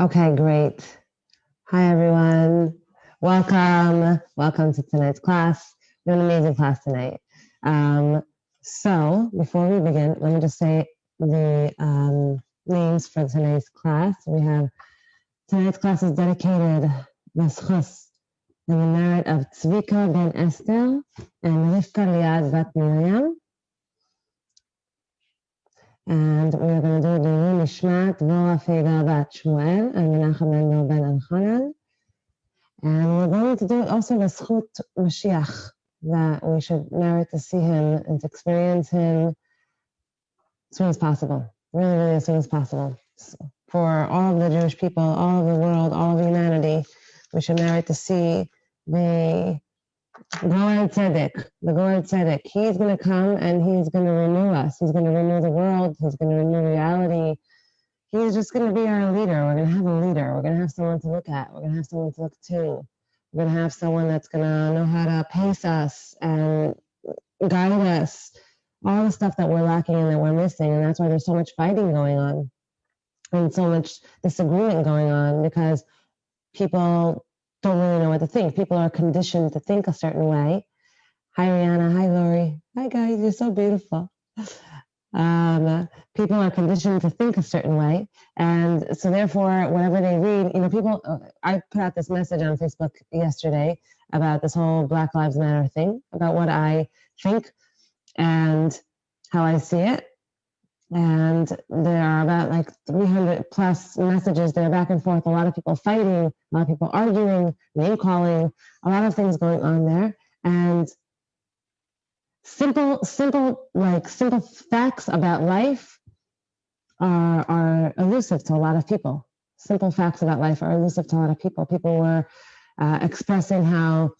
Okay, great. Hi, everyone. Welcome to tonight's class. We have an amazing class tonight. So before we begin, let me just say the names for tonight's class. Tonight's class is dedicated L'Schus and the merit of Tzvika ben Esther and Rivka Liad bat Miriam. And we're going to do the Nishmat Devorah bat Shmuel and Menachem ben Elchanan. And we're going to do also the Schut Mashiach, that we should merit to see him and to experience him as soon as possible, really, really as soon as possible. For all of the Jewish people, all of the world, all of humanity, we should merit to see the Goel Tzedek. He's going to come and he's going to renew us. He's going to renew the world. He's going to renew reality. He's just going to be our leader. We're going to have a leader. We're going to have someone to look at. We're going to have someone to look to. We're going to have someone that's going to know how to pace us and guide us. All the stuff that we're lacking and that we're missing. And that's why there's so much fighting going on and so much disagreement going on, because people don't really know what to think. People are conditioned to think a certain way. Hi, Rihanna. Hi, Lori. Hi, guys. You're so beautiful. People are conditioned to think a certain way. And so therefore, whatever they read, I put out this message on Facebook yesterday about this whole Black Lives Matter thing, about what I think and how I see it. And there are about like 300 plus messages there back and forth. A lot of people fighting, a lot of people arguing, name calling, a lot of things going on there. And simple facts about life are elusive to a lot of people. Simple facts about life are elusive to a lot of people. People were expressing how,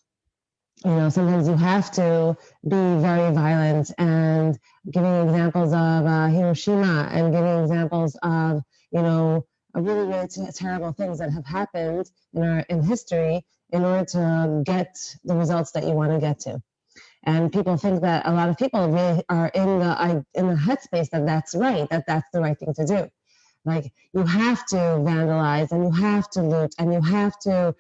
sometimes you have to be very violent, and giving examples of Hiroshima and giving examples of, really, really terrible things that have happened in history in order to get the results that you want to get to. And people think that a lot of people really are in the headspace that that's right, that's the right thing to do. Like, you have to vandalize, and you have to loot, and you have to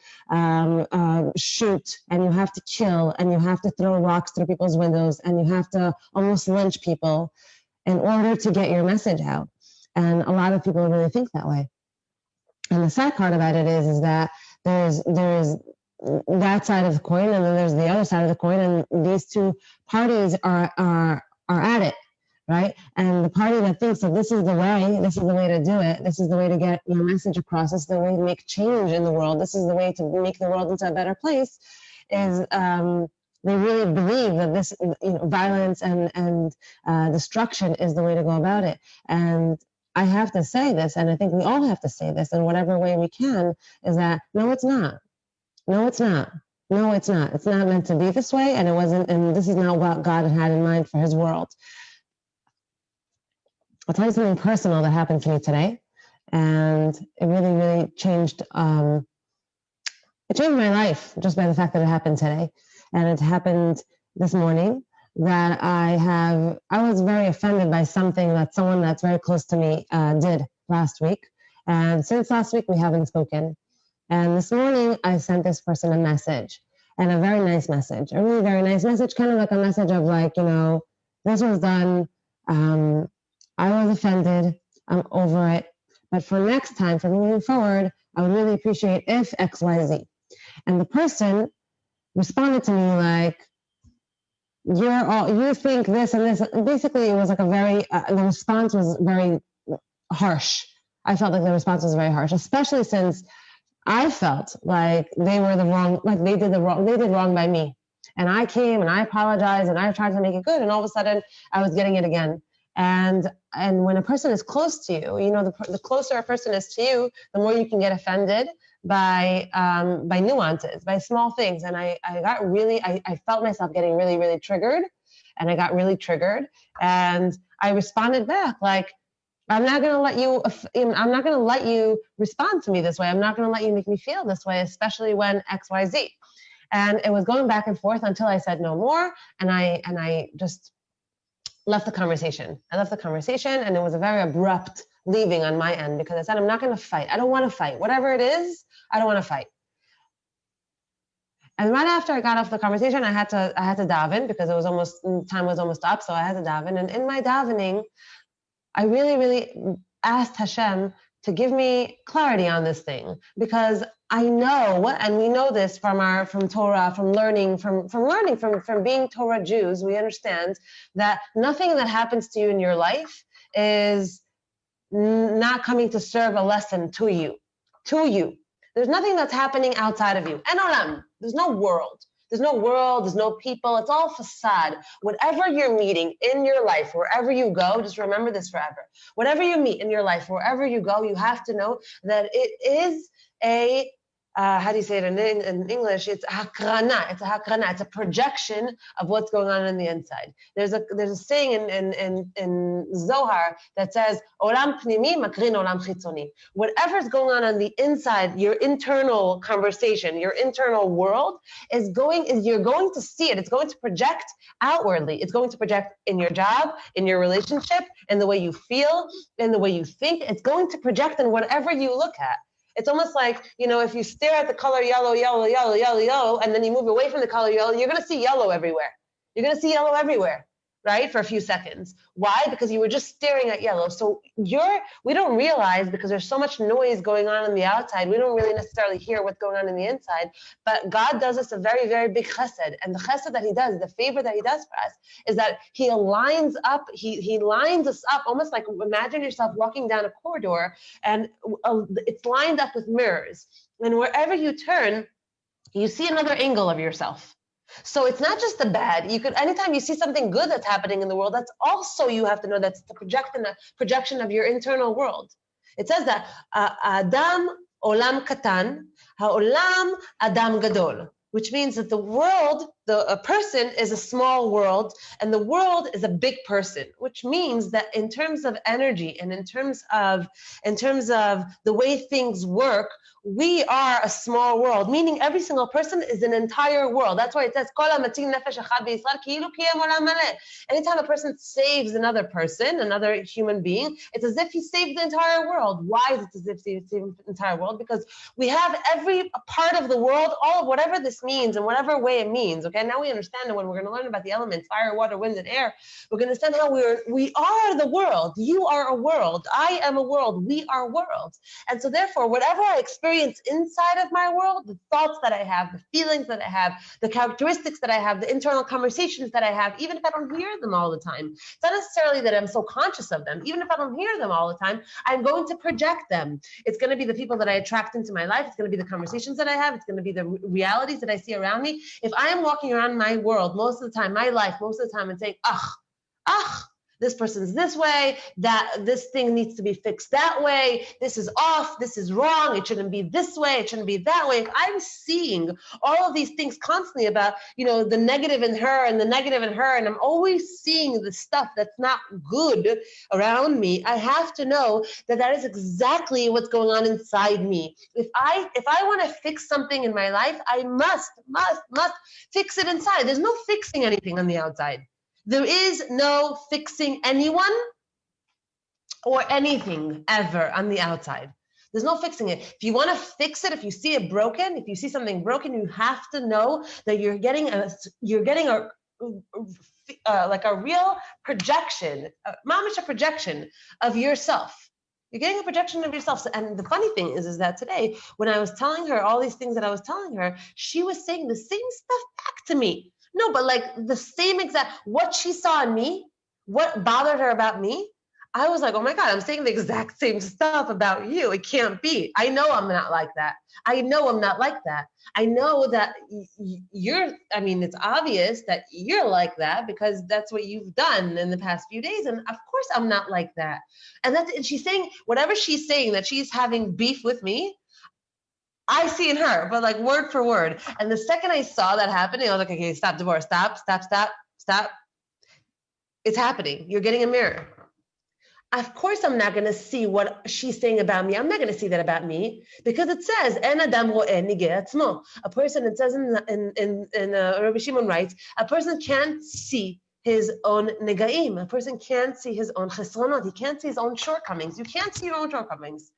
shoot, and you have to kill, and you have to throw rocks through people's windows, and you have to almost lynch people in order to get your message out. And a lot of people really think that way. And the sad part about it is that there's that side of the coin, and then there's the other side of the coin, and these two parties are at it. Right? And the party that thinks that this is the way to do it, this is the way to get your message across, this is the way to make change in the world, this is the way to make the world into a better place, is they really believe that this, violence and destruction is the way to go about it. And I have to say this, and I think we all have to say this in whatever way we can, is that no, it's not. No, it's not. No, it's not. It's not meant to be this way, and it wasn't, and this is not what God had in mind for his world. I'll tell you something personal that happened to me today, and it really, really changed. It changed my life just by the fact that it happened today, and it happened this morning. That I was very offended by something that someone that's very close to me did last week, and since last week we haven't spoken. And this morning I sent this person a message, and a very nice message, a really very nice message, kind of like a message of like, this was done. I was offended. I'm over it. But for next time, for moving forward, I would really appreciate if X, Y, Z. And the person responded to me like, you think this and this. Basically, it was like the response was very harsh. I felt like the response was very harsh, especially since I felt like they were they did wrong by me. And I came and I apologized and I tried to make it good. And all of a sudden I was getting it again. And when a person is close to you, the closer a person is to you, the more you can get offended by nuances, by small things. And I felt myself getting really, really triggered, and I got really triggered, and I responded back like, I'm not going to let you respond to me this way. I'm not going to let you make me feel this way, especially when X, Y, Z. And it was going back and forth until I said no more, and I just left the conversation. And it was a very abrupt leaving on my end because I said, I'm not going to fight. I don't want to fight. Whatever it is, I don't want to fight. And right after I got off the conversation, I had to daven because time was almost up. So I had to daven. And in my davening, I really, really asked Hashem to give me clarity on this thing, because I know, and we know this from Torah, from being Torah Jews, we understand that nothing that happens to you in your life is not coming to serve a lesson to you. There's nothing that's happening outside of you. En olam. There's no world. There's no people. It's all facade. Whatever you're meeting in your life, wherever you go, just remember this forever. Whatever you meet in your life, wherever you go, you have to know that it is a, how do you say it in English? It's a hakrana. It's a projection of what's going on the inside. There's a saying in Zohar that says, Olam pnimi makrin olam chitzoni. Whatever's going on the inside, your internal conversation, your internal world you're going to see it. It's going to project outwardly. It's going to project in your job, in your relationship, in the way you feel, in the way you think. It's going to project in whatever you look at. It's almost like, if you stare at the color yellow, and then you move away from the color yellow, you're going to see yellow everywhere. Right? For a few seconds. Why? Because you were just staring at yellow. So we don't realize, because there's so much noise going on the outside, we don't really necessarily hear what's going on in the inside, but God does us a very, very big chesed. And the chesed that he does, the favor that he does for us, is that he lines us up, almost like, imagine yourself walking down a corridor, and it's lined up with mirrors. And wherever you turn, you see another angle of yourself. So it's not just the bad. Anytime you see something good that's happening in the world, that's also, you have to know, that's the projection of your internal world. It says that Adam olam katan, haolam Adam gadol, which means that the world, a person is a small world, and the world is a big person, which means that in terms of energy and in terms of the way things work, we are a small world, meaning every single person is an entire world. That's why it says, anytime a person saves another person, another human being, it's as if he saved the entire world. Why is it as if he saved the entire world? Because we have every part of the world, all of whatever this means in whatever way it means, okay? Now we understand that when we're going to learn about the elements, fire, water, wind, and air, we're going to understand how we are the world. You are a world. I am a world. We are worlds. And so therefore, whatever I experience inside of my world, the thoughts that I have, the feelings that I have, the characteristics that I have, the internal conversations that I have, even if I don't hear them all the time, it's not necessarily that I'm so conscious of them. Even if I don't hear them all the time, I'm going to project them. It's going to be the people that I attract into my life. It's going to be the conversations that I have. It's going to be the realities that I see around me. If I am walking around my world most of the time, my life most of the time, and saying, this person's this way, that this thing needs to be fixed that way, this is off, this is wrong, it shouldn't be this way, it shouldn't be that way. If I'm seeing all of these things constantly about, the negative in her and the negative in her, and I'm always seeing the stuff that's not good around me, I have to know that is exactly what's going on inside me. If I want to fix something in my life, I must fix it inside. There's no fixing anything on the outside. There is no fixing anyone or anything ever on the outside. There's no fixing it. If you want to fix it, if you see it broken, if you see something broken, you have to know that you're getting a real projection, mamish, a projection of yourself. You're getting a projection of yourself. And the funny thing is that today, when I was telling her all these things that I was telling her, she was saying the same stuff back to me. No, but like the same exact, what she saw in me, what bothered her about me, I was like, oh my God, I'm saying the exact same stuff about you. It can't be. I know I'm not like that. I know I'm not like that. I know that it's obvious that you're like that because that's what you've done in the past few days. And of course I'm not like that. And she's saying, whatever she's saying that she's having beef with me, I see in her, but like word for word. And the second I saw that happening, I was like, okay, stop, Devorah, stop. It's happening. You're getting a mirror. Of course, I'm not going to see what she's saying about me. I'm not going to see that about me because it says, "En adam ro'eh nigeh atzmo." A person, it says in Rabbi Shimon writes, a person can't see his own negaim. A person can't see his own chesronot. He can't see his own shortcomings. You can't see your own shortcomings.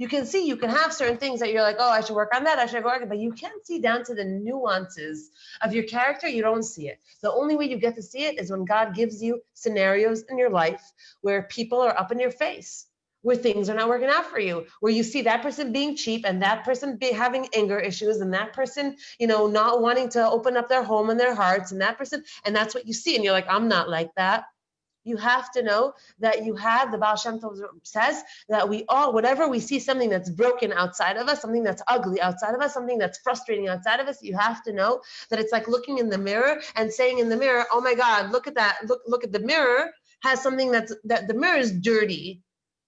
You can have certain things that you're like, oh, I should work on that, I should work on it, but you can't see down to the nuances of your character. You don't see it. The only way you get to see it is when God gives you scenarios in your life where people are up in your face, where things are not working out for you, where you see that person being cheap and that person having anger issues and that person, not wanting to open up their home and their hearts and that person, and that's what you see. And you're like, I'm not like that. You have to know that the Baal Shem Tov says that we all, whenever we see something that's broken outside of us, something that's ugly outside of us, something that's frustrating outside of us, you have to know that it's like looking in the mirror and saying in the mirror, oh my God, look at that. Look at the mirror has something that the mirror is dirty.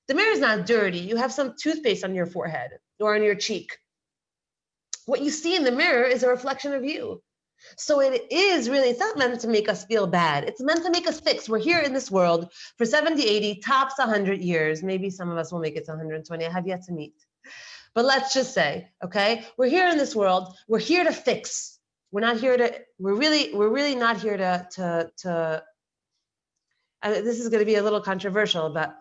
The mirror is not dirty. You have some toothpaste on your forehead or on your cheek. What you see in the mirror is a reflection of you. So it's not meant to make us feel bad. It's meant to make us fix. We're here in this world for 70, 80, tops 100 years. Maybe some of us will make it to 120. I have yet to meet. But let's just say, okay, we're here in this world. We're here to fix. We're really not here to this is going to be a little controversial, but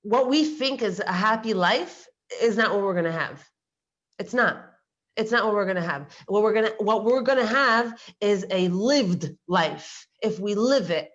what we think is a happy life is not what we're going to have. It's not. It's not what we're going to have. What we're going to have is a lived life. If we live it,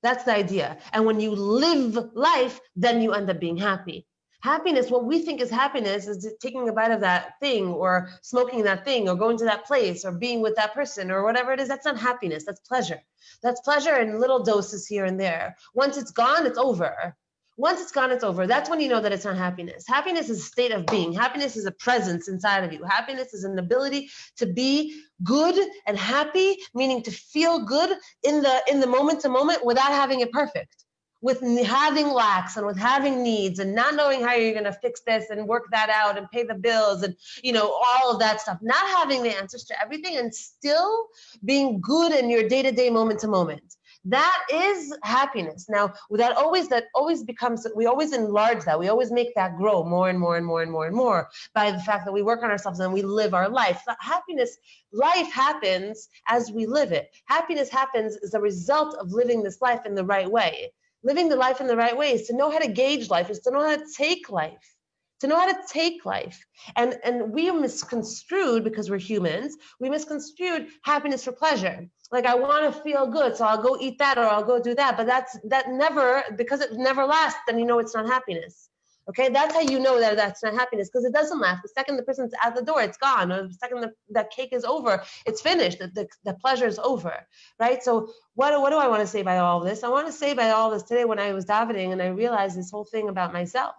that's the idea. And when you live life, then you end up being happy. Happiness, what we think is happiness, is taking a bite of that thing or smoking that thing or going to that place or being with that person or whatever it is. That's not happiness. That's pleasure. That's pleasure in little doses here and there. Once it's gone, it's over. Once it's gone, it's over. That's when you know that it's not happiness. Happiness is a state of being. Happiness is a presence inside of you. Happiness is an ability to be good and happy, meaning to feel good in the moment to moment without having it perfect, with having lacks and with having needs and not knowing how you're going to fix this and work that out and pay the bills and, all of that stuff, not having the answers to everything and still being good in your day-to-day, moment to moment. That is happiness. Now, that always becomes, we always enlarge that. We always make that grow more and more and more and more and more by the fact that we work on ourselves and we live our life. Happiness, life happens as we live it. Happiness happens as a result of living this life in the right way. Living the life in the right way is to know how to gauge life, is to know how to take life. To know how to take life. And we misconstrued, because we're humans, we misconstrued happiness for pleasure. Like, I want to feel good, so I'll go eat that or I'll go do that. But that never, because it never lasts, then you know it's not happiness. Okay, that's how you know that that's not happiness, because it doesn't last. The second the person's at the door, it's gone. Or the second that cake is over, it's finished. The pleasure is over, right? So what do I want to say by all this? I want to say by all this today, when I was davening and I realized this whole thing about myself,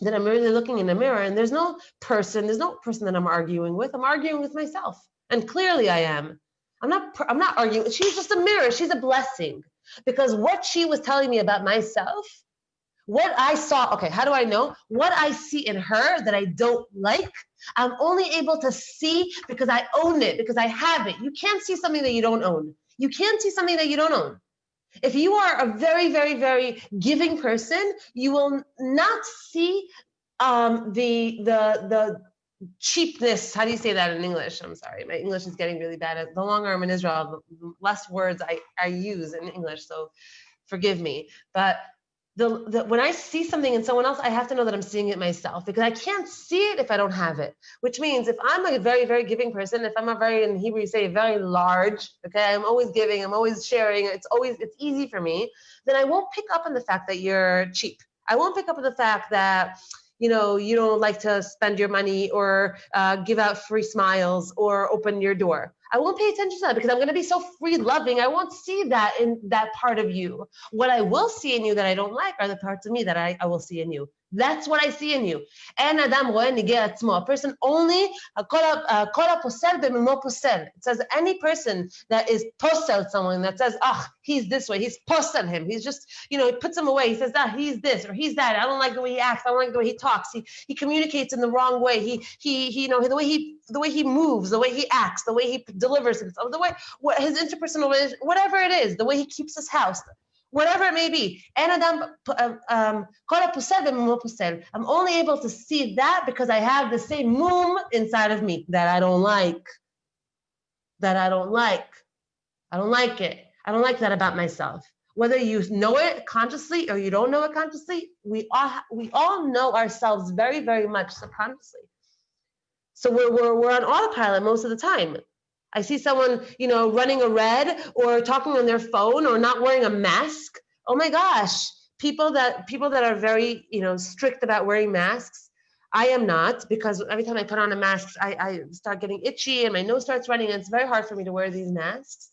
that I'm really looking in the mirror and there's no person that I'm arguing with. I'm arguing with myself. And clearly I am. I'm not arguing. She's just a mirror. She's a blessing. Because what she was telling me about myself, what I saw, okay, how do I know? What I see in her that I don't like, I'm only able to see because I own it, because I have it. You can't see something that you don't own. You can't see something that you don't own. If you are a very, very, very giving person, you will not see the cheapness. How do you say that in English? I'm sorry, my English is getting really bad. The longer I'm in Israel, the less words I use in English, so forgive me. But when I see something in someone else, I have to know that I'm seeing it myself, because I can't see it if I don't have it. Which means if I'm a very, very giving person, if I'm a very, in Hebrew you say very large, okay, I'm always giving, I'm always sharing, it's easy for me, then I won't pick up on the fact that you're cheap. I won't pick up on the fact that, you don't like to spend your money or give out free smiles or open your door. I won't pay attention to that, because I'm going to be so free loving. I won't see that in that part of you. What I will see in you that I don't like are the parts of me that I will see in you. That's what I see in you. A person only, it says any person that is posel someone, that says, he's this way, he's posel him. He's just, he puts him away. He says, he's this or he's that. I don't like the way he acts. I don't like the way he talks. He communicates in the wrong way. The way he moves, the way he acts, the way he delivers himself, his interpersonal relationship, whatever it is, the way he keeps his house, whatever it may be. I'm only able to see that because I have the same mum inside of me that I don't like. I don't like it. I don't like that about myself. Whether you know it consciously or you don't know it consciously, we all know ourselves very, very much subconsciously. So we're on autopilot most of the time. I see someone, running a red or talking on their phone or not wearing a mask. Oh my gosh, people that are very, strict about wearing masks. I am not, because every time I put on a mask, I start getting itchy and my nose starts running, and it's very hard for me to wear these masks.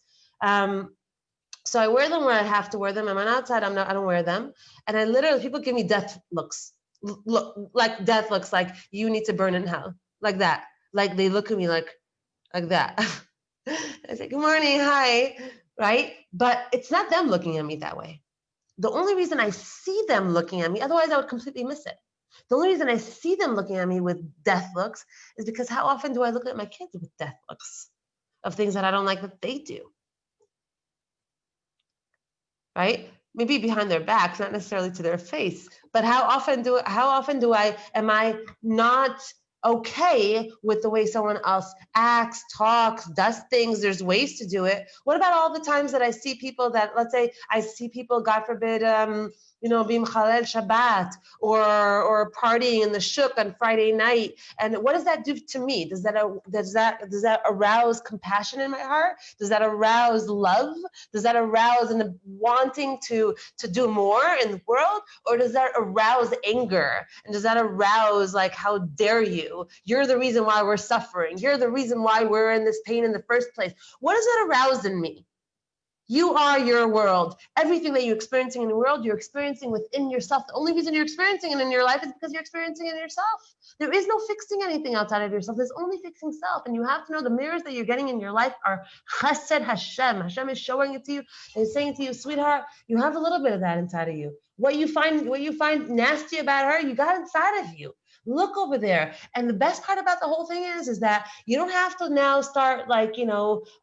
So I wear them where I have to wear them. I'm on outside, I don't wear them. And I literally, people give me death looks, death looks, like you need to burn in hell, like that. Like they look at me like that. I say, good morning, hi, right? But it's not them looking at me that way. The only reason I see them looking at me, otherwise I would completely miss it. The only reason I see them looking at me with death looks is because how often do I look at my kids with death looks of things that I don't like that they do? Right? Maybe behind their backs, not necessarily to their face, but how often am I not okay with the way someone else acts, talks, does things? There's ways to do it. What about all the times that I see people that, let's say I see people, God forbid, being Chalel Shabbat or partying in the shuk on Friday night. And what does that do to me? Does that arouse compassion in my heart? Does that arouse love? Does that arouse in wanting to do more in the world? Or does that arouse anger? And does that arouse like, how dare you? You're the reason why we're suffering. You're the reason why we're in this pain in the first place. What does that arouse in me? You are your world. Everything that you're experiencing in the world, you're experiencing within yourself. The only reason you're experiencing it in your life is because you're experiencing it in yourself. There is no fixing anything outside of yourself. There's only fixing self. And you have to know the mirrors that you're getting in your life are chesed Hashem. Hashem is showing it to you and saying to you, sweetheart, you have a little bit of that inside of you. What you find nasty about her, you got inside of you. Look over there. And the best part about the whole thing is that you don't have to now start popping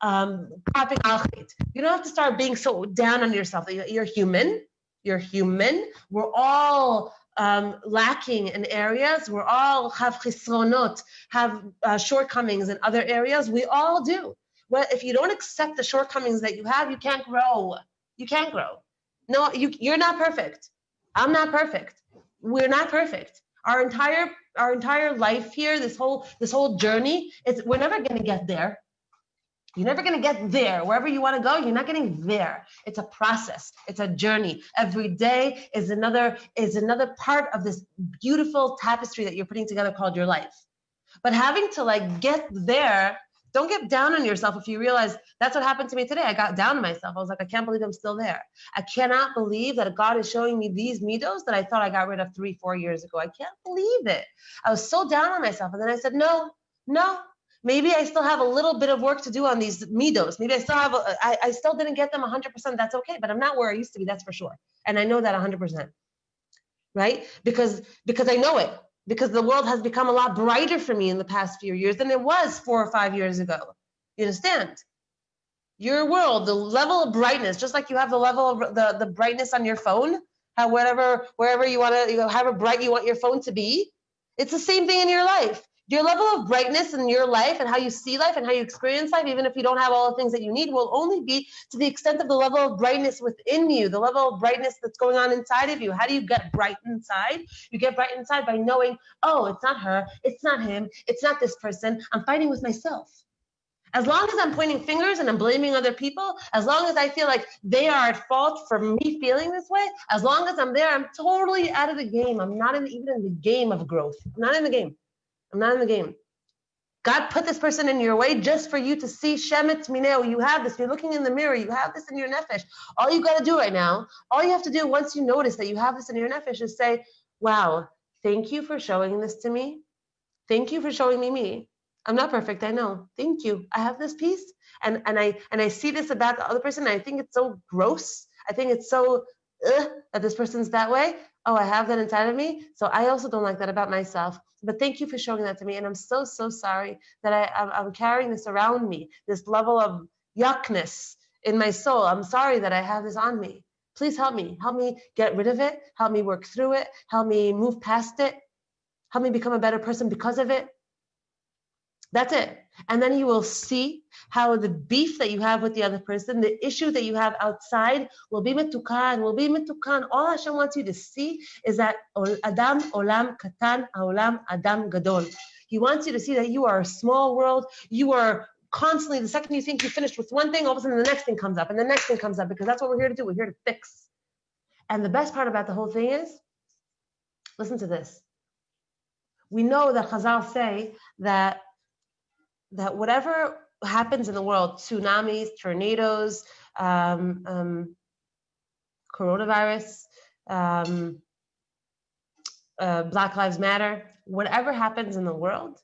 alchit. You don't have to start being so down on yourself. You're human. You're human. We're all lacking in areas. We all have chisronot, have shortcomings in other areas. We all do. Well, if you don't accept the shortcomings that you have, you can't grow. You can't grow. No, you're not perfect. I'm not perfect. We're not perfect. Our entire life here, this whole journey, we're never going to get there. You're never going to get there. Wherever you want to go, you're not getting there. It's a process. It's a journey. Every day is another part of this beautiful tapestry that you're putting together called your life. But having to get there, don't get down on yourself if you realize that's what happened to me today. I got down on myself. I was like, I can't believe I'm still there. I cannot believe that God is showing me these midos that I thought I got rid of 3-4 years ago. I can't believe it. I was so down on myself. And then I said, no. Maybe I still have a little bit of work to do on these midos. Maybe I still didn't get them 100%. That's okay. But I'm not where I used to be. That's for sure. And I know that 100%. Right? Because I know it. Because the world has become a lot brighter for me in the past few years than it was 4 or 5 years ago. You understand? Your world, the level of brightness, just like you have the level of the brightness on your phone, wherever you want to, however bright you want your phone to be, it's the same thing in your life. Your level of brightness in your life and how you see life and how you experience life, even if you don't have all the things that you need, will only be to the extent of the level of brightness within you, the level of brightness that's going on inside of you. How do you get bright inside? You get bright inside by knowing, oh, it's not her, it's not him, it's not this person. I'm fighting with myself. As long as I'm pointing fingers and I'm blaming other people, as long as I feel like they are at fault for me feeling this way, as long as I'm there, I'm totally out of the game. I'm not even in the game of growth. I'm not in the game. God put this person in your way just for you to see Shemet Mineo. You have this. You're looking in the mirror. You have this in your Nephesh. All you got to do right now, all you have to do once you notice that you have this in your Nephesh is say, wow, thank you for showing this to me. Thank you for showing me. I'm not perfect. I know. Thank you. I have this piece. And I see this about the other person. And I think it's so gross. I think it's so that this person's that way. Oh, I have that inside of me. So I also don't like that about myself. But thank you for showing that to me. And I'm so, so sorry that I'm carrying this around me, this level of yuckness in my soul. I'm sorry that I have this on me. Please help me. Help me get rid of it. Help me work through it. Help me move past it. Help me become a better person because of it. That's it. And then you will see how the beef that you have with the other person, the issue that you have outside will be metukan, will be metukan. All Hashem wants you to see is that Adam olam katan, haolam Adam gadol. He wants you to see that you are a small world. You are constantly, the second you think you finished with one thing, all of a sudden the next thing comes up and the next thing comes up, because that's what we're here to do. We're here to fix. And the best part about the whole thing is, listen to this. We know that Chazal say that whatever happens in the world, tsunamis, tornadoes, coronavirus, Black Lives Matter, whatever happens in the world,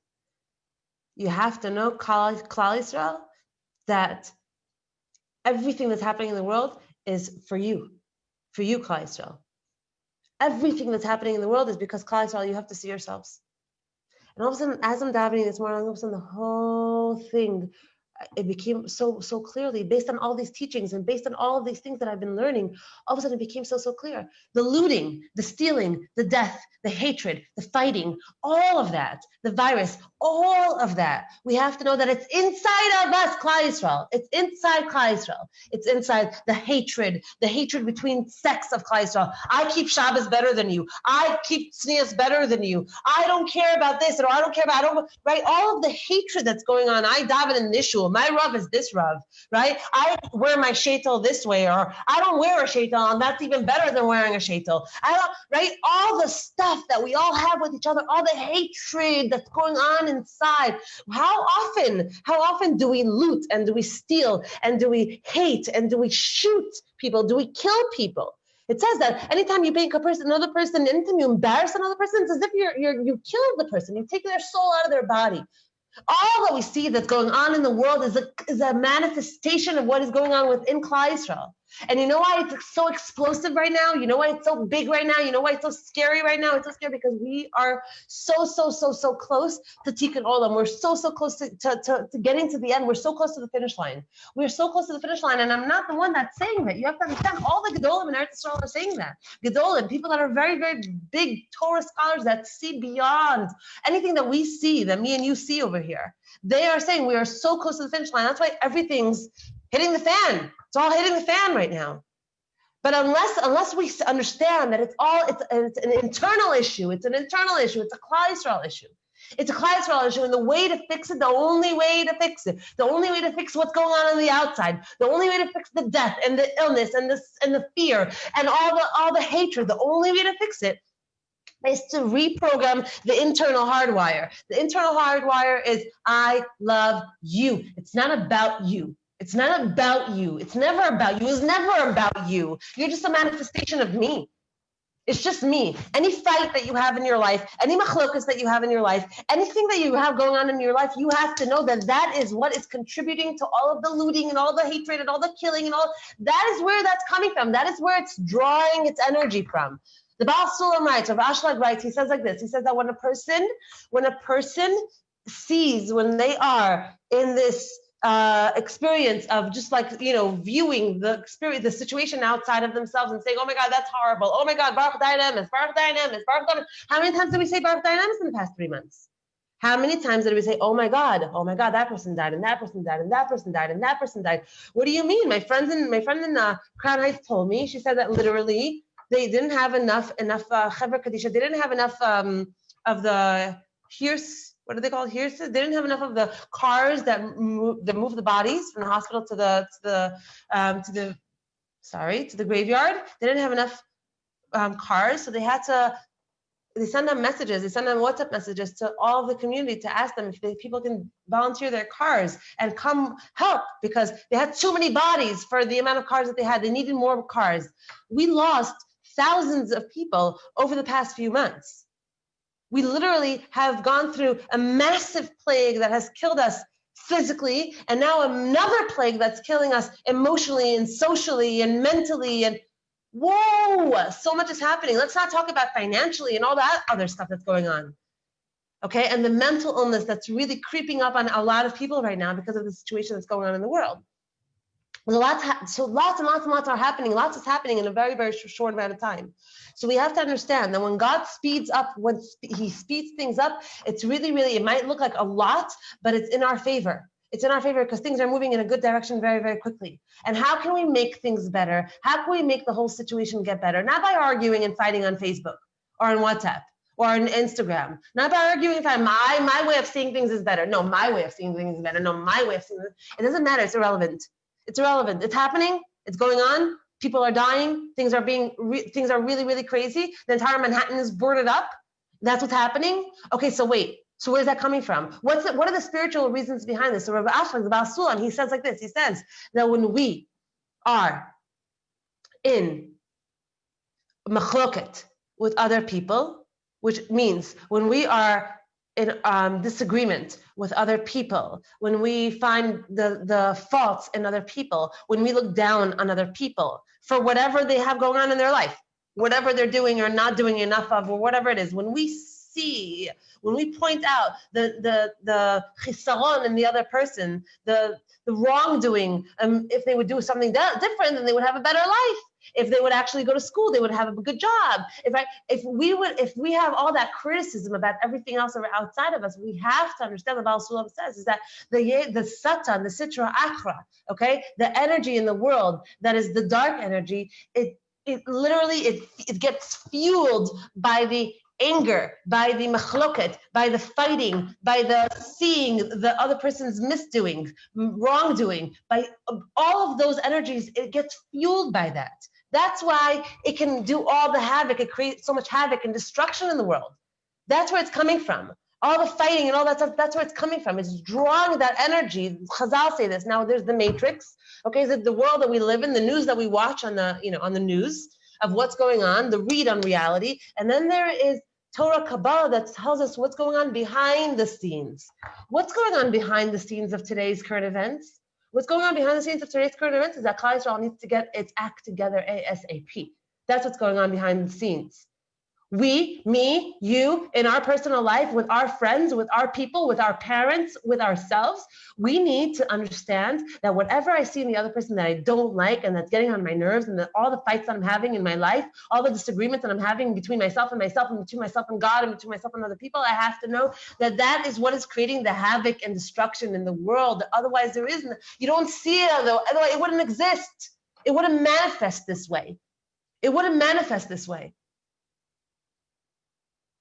you have to know, Klal Yisrael, that everything that's happening in the world is for you, Klal Yisrael. Everything that's happening in the world is because Klal Yisrael, you have to see yourselves. And all of a sudden, as I'm davening this morning, all of a sudden the whole thing, it became so clearly, based on all these teachings and based on all of these things that I've been learning, all of a sudden it became so clear. The looting, the stealing, the death, the hatred, the fighting, all of that, the virus, all of that, we have to know that it's inside of us, Klal Yisrael. It's inside Klal Yisrael. It's inside the hatred between sects of Klal Yisrael. I keep Shabbos better than you. I keep Tznius better than you. I don't care about this, or I don't care about, right? All of the hatred that's going on. I daven in this shul. My Rav is this Rav, right? I wear my sheitel this way, or I don't wear a sheitel, and that's even better than wearing a sheitel. Right? All the stuff that we all have with each other, all the hatred that's going on inside. How often do we loot and do we steal and do we hate and do we shoot people? Do we kill people? It says that anytime you make another person, anytime you embarrass another person, it's as if you kill the person. You take their soul out of their body. All that we see that's going on in the world is a manifestation of what is going on within Klal Yisrael. And you know why it's so explosive right now? You know why it's so big right now? You know why it's so scary right now? It's so scary because we are so close to Tikkun Olam. We're so close to getting to the end. We're so close to the finish line. We're so close to the finish line. And I'm not the one that's saying that. You have to understand, all the Gedolim in Eretz Yisrael are saying that. Gedolim, people that are very, very big Torah scholars that see beyond anything that we see, that me and you see over here. They are saying we are so close to the finish line. That's why everything's hitting the fan. It's all hitting the fan right now. But unless we understand that it's an internal issue, it's a Klal Yisrael issue. It's a Klal Yisrael issue, and the way to fix it, the only way to fix what's going on the outside, the only way to fix the death and the illness and the fear and all the hatred, the only way to fix it is to reprogram the internal hardwire. The internal hardwire is, I love you. It's not about you. It's not about you. It's never about you. It's never about you. You're just a manifestation of me. It's just me. Any fight that you have in your life, any machlokas that you have in your life, anything that you have going on in your life, you have to know that is what is contributing to all of the looting and all the hatred and all the killing and all. That is where that's coming from. That is where it's drawing its energy from. The Baal Sulam writes, or Ashlag writes, he says like this. He says that when a person sees, when they are in this experience of just viewing the situation outside of themselves and saying, oh my God, that's horrible. Oh my God, Baruch Dayanemes, Baruch Dayanemes, Baruch Dayanemes. How many times did we say Baruch Dayanemes in the past 3 months? How many times did we say, oh my God, that person died, and that person died, and that person died, and that person died? What do you mean? My friend in Crown Heights told me, she said that literally they didn't have enough Chevra Kadisha, they didn't have enough of the what do they call here? They didn't have enough of the cars that move the bodies from the hospital to the graveyard. They didn't have enough cars, so they send them messages. They send them WhatsApp messages to all of the community to ask them if people can volunteer their cars and come help, because they had too many bodies for the amount of cars that they had. They needed more cars. We lost thousands of people over the past few months. We literally have gone through a massive plague that has killed us physically, and now another plague that's killing us emotionally and socially and mentally. And whoa, so much is happening. Let's not talk about financially and all that other stuff that's going on. Okay, and the mental illness that's really creeping up on a lot of people right now because of the situation that's going on in the world. So lots and lots are happening. Lots is happening in a very, very short amount of time. So we have to understand that when God speeds up, when he speeds things up, it's really, really, it might look like a lot, but it's in our favor. It's in our favor because things are moving in a good direction very, very quickly. And how can we make things better? How can we make the whole situation get better? Not by arguing and fighting on Facebook or on WhatsApp or on Instagram. Not by arguing and fighting. My way of seeing things is better. No, my way of seeing things is better. No, my way of seeing things. It doesn't matter. It's irrelevant. It's irrelevant. It's happening. It's going on. People are dying. Things are really, really crazy. The entire Manhattan is boarded up. That's what's happening. Okay, so wait. So where's that coming from? What are the spiritual reasons behind this? So Rabbi Ashlag, the Baal Sulam, he says like this. He says that when we are in machloket with other people, which means when we are in disagreement with other people, when we find the faults in other people, when we look down on other people for whatever they have going on in their life, whatever they're doing or not doing enough of, or whatever it is, when we point out the chisaron in the other person, the wrongdoing, if they would do something different, then they would have a better life. If they would actually go to school, they would have a good job. If we have all that criticism about everything else outside of us, we have to understand what Baal Sulam says is that the satan, the sitra achra, okay, the energy in the world that is the dark energy, it literally gets fueled by the anger, by the machloket, by the fighting, by the seeing the other person's misdoing, wrongdoing, by all of those energies, it gets fueled by that. That's why it can do all the havoc. It creates so much havoc and destruction in the world. That's where it's coming from. All the fighting and all that stuff, that's where it's coming from. It's drawing that energy. Chazal say this. Now there's the matrix. Okay, is it the world that we live in, the news that we watch on the news of what's going on, the read on reality. And then there is Torah Kabbalah that tells us what's going on behind the scenes. What's going on behind the scenes of today's current events? What's going on behind the scenes of today's current events is that Klal Yisrael needs to get its act together ASAP. That's what's going on behind the scenes. We, me, you, in our personal life, with our friends, with our people, with our parents, with ourselves, we need to understand that whatever I see in the other person that I don't like and that's getting on my nerves, and that all the fights that I'm having in my life, all the disagreements that I'm having between myself and between myself and God and between myself and other people, I have to know that that is what is creating the havoc and destruction in the world. Otherwise, you don't see it, otherwise it wouldn't exist. It wouldn't manifest this way. It wouldn't manifest this way.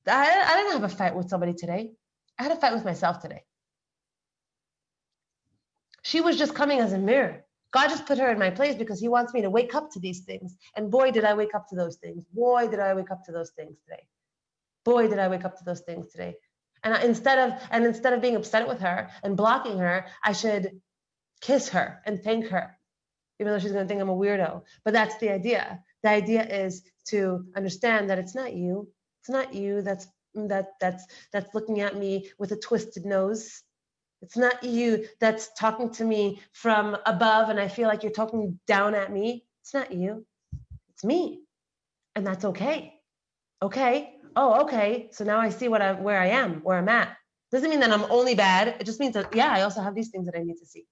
I didn't have a fight with somebody today. I had a fight with myself today. She was just coming as a mirror. God just put her in my place because he wants me to wake up to these things. And boy, did I wake up to those things. Boy, did I wake up to those things today. Boy, did I wake up to those things today. And instead of being upset with her and blocking her, I should kiss her and thank her, even though she's going to think I'm a weirdo. But that's the idea. The idea is to understand that it's not you. It's not you that's looking at me with a twisted nose. It's not you that's talking to me from above and I feel like you're talking down at me. It's not you. It's me. And that's okay. Okay. Oh, okay. So now I see where I'm at. Doesn't mean that I'm only bad. It just means that, yeah, I also have these things that I need to see.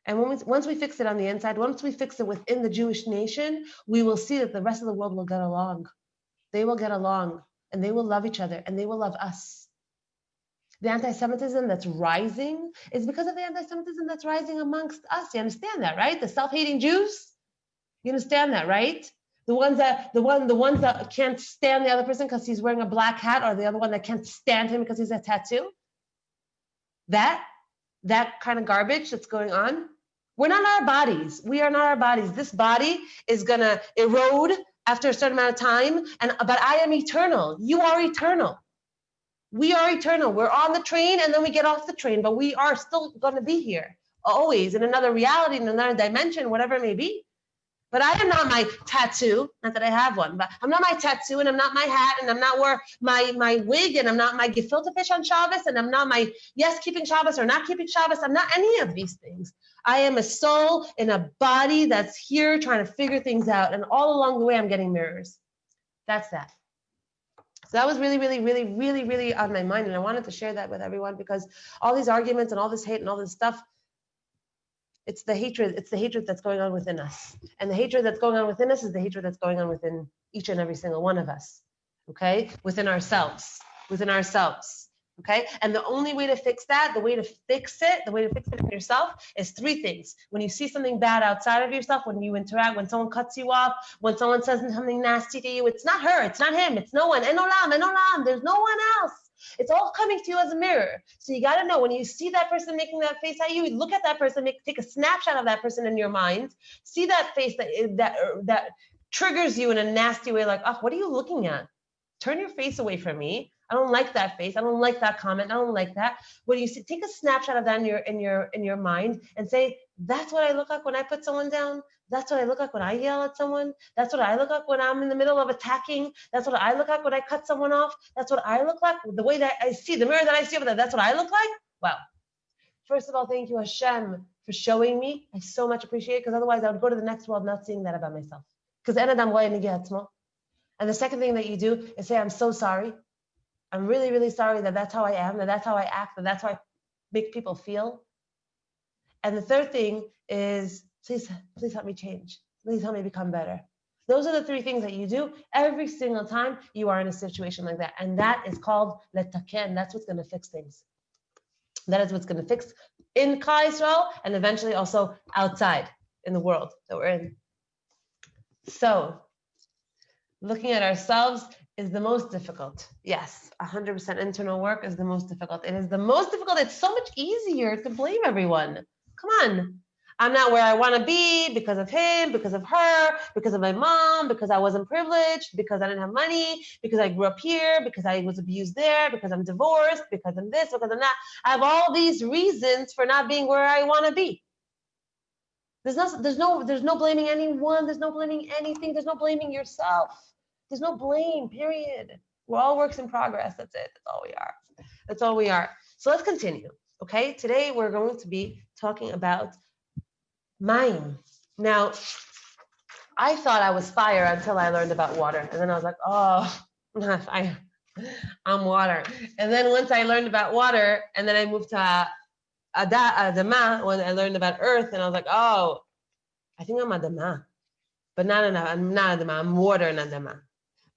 And once we fix it on the inside, once we fix it within the Jewish nation, we will see that the rest of the world will get along. They will get along and they will love each other and they will love us. The anti-Semitism that's rising is because of the anti-Semitism that's rising amongst us. You understand that, right? The self-hating Jews. You understand that, right? The ones that can't stand the other person because he's wearing a black hat, or the other one that can't stand him because he's a tattoo. That kind of garbage that's going on. We're not our bodies. We are not our bodies. This body is gonna erode after a certain amount of time, but I am eternal. You are eternal. We are eternal. We're on the train and then we get off the train, but we are still going to be here, always, in another reality, in another dimension, whatever it may be. But I am not my tattoo, not that I have one, but I'm not my tattoo, and I'm not my hat, and I'm not wear my wig, and I'm not my gefilte fish on Shabbos, and I'm not my keeping Shabbos or not keeping Shabbos. I'm not any of these things. I am a soul in a body that's here trying to figure things out, and all along the way, I'm getting mirrors. That's that. So that was really, really, really, really, really on my mind, and I wanted to share that with everyone because all these arguments and all this hate and all this stuff, It's the hatred that's going on within us. And the hatred that's going on within us is the hatred that's going on within each and every single one of us. Okay? Within ourselves. Okay? And the only way to fix that, the way to fix it in yourself is three things. When you see something bad outside of yourself, when you interact, when someone cuts you off, when someone says something nasty to you, it's not her, it's not him, it's no one. En olam, there's no one else. It's all coming to you as a mirror. So you got to know when you see that person making that face at you, look at that person, take a snapshot of that person in your mind, see that face that triggers you in a nasty way, like, oh, what are you looking at? Turn your face away from me. I don't like that face. I don't like that comment. I don't like that. When you see, take a snapshot of that in your mind and say, that's what I look like when I put someone down. That's what I look like when I yell at someone. That's what I look like when I'm in the middle of attacking. That's what I look like when I cut someone off. That's what I look like. The way that I see, the mirror that I see over there, that's what I look like. Wow. First of all, thank you, Hashem, for showing me. I so much appreciate it, because otherwise I would go to the next world not seeing that about myself. Because and the second thing that you do is say, I'm so sorry. I'm really, really sorry that that's how I am, that that's how I act, that that's how I make people feel. And the third thing is, please help me change. Please help me become better. Those are the three things that you do every single time you are in a situation like that. And that is called letaken. That's what's going to fix things. That is what's going to fix in Klal Yisrael and eventually also outside in the world that we're in. So, looking at ourselves is the most difficult. Yes, 100% internal work is the most difficult. It is the most difficult. It's so much easier to blame everyone. Come on. I'm not where I want to be because of him, because of her, because of my mom, because I wasn't privileged, because I didn't have money, because I grew up here, because I was abused there, because I'm divorced, because I'm this, because I'm that. I have all these reasons for not being where I want to be. There's no blaming anyone. There's no blaming anything. There's no blaming yourself. There's no blame, period. We're all works in progress. That's it. That's all we are. So let's continue. Okay. Today we're going to be talking about Mime. Now, I thought I was fire until I learned about water. And then I was like, oh, I'm not fire. I'm water. And then once I learned about water, and then I moved to Adama when I learned about earth, and I was like, oh, I think I'm Adama. But I'm not Adama. I'm water and Adama.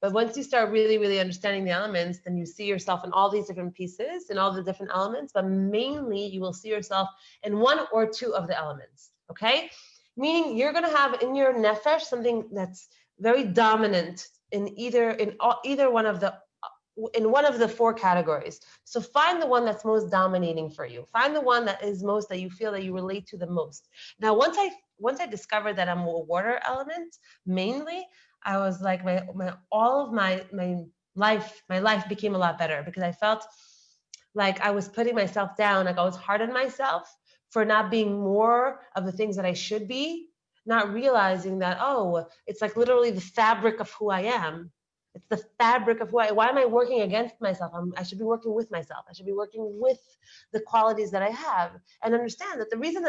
But once you start really, really understanding the elements, then you see yourself in all these different pieces, in all the different elements, but mainly you will see yourself in one or two of the elements, okay? Meaning you're going to have in your Nephesh something that's very dominant in one of the four categories. So find the one that's most dominating for you. Find the one that is most, that you feel that you relate to the most. Now, once I discovered that I'm a water element, mainly, I was like, my life became a lot better, because I felt like I was putting myself down, like I was hard on myself for not being more of the things that I should be, not realizing that, oh, it's like literally the fabric of who I am. It's the fabric of why am I working against myself? I should be working with myself. I should be working with the qualities that I have, and understand that the reason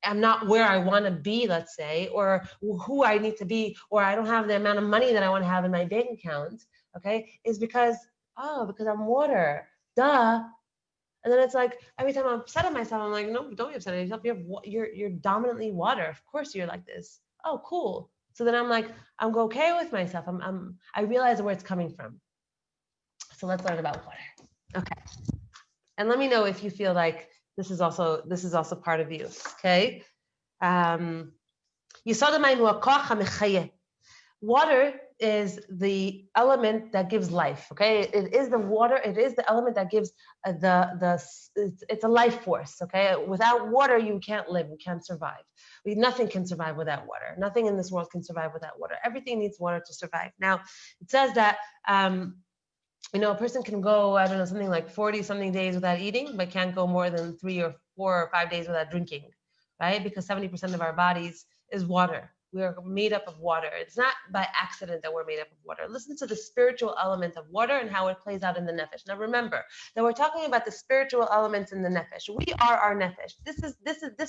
I'm not where I want to be, let's say, or who I need to be, or I don't have the amount of money that I want to have in my bank account, okay, is because I'm water, duh. And then it's like, every time I'm upset at myself, I'm like, no, don't be upset at yourself. You're dominantly water. Of course you're like this. Oh, cool. So then I'm like, I'm okay with myself. I realize where it's coming from. So let's learn about water. Okay. And let me know if you feel like this is also part of you. Okay. Water is the element that gives life. Okay. It is the water. It is the element that gives it's a life force. Okay. Without water, you can't live. You can't survive. Nothing can survive without water. Nothing in this world can survive without water. Everything needs water to survive. Now, it says that, a person can go, I don't know, something like 40 something days without eating, but can't go more than 3 or 4 or 5 days without drinking, right? Because 70% of our bodies is water. We are made up of water. It's not by accident that we're made up of water. Listen to the spiritual element of water and how it plays out in the Nephesh. Now remember that we're talking about the spiritual elements in the Nephesh. We are our Nephesh. This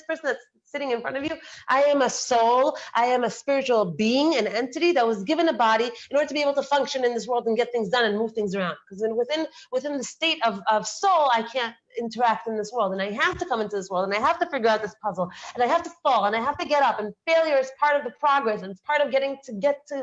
person that's sitting in front of you. I am a soul. I am a spiritual being, an entity that was given a body in order to be able to function in this world and get things done and move things around. Because within the state of soul, I can't. interact in this world, and I have to come into this world, and I have to figure out this puzzle, and I have to fall, and I have to get up, and failure is part of the progress, and it's part of getting to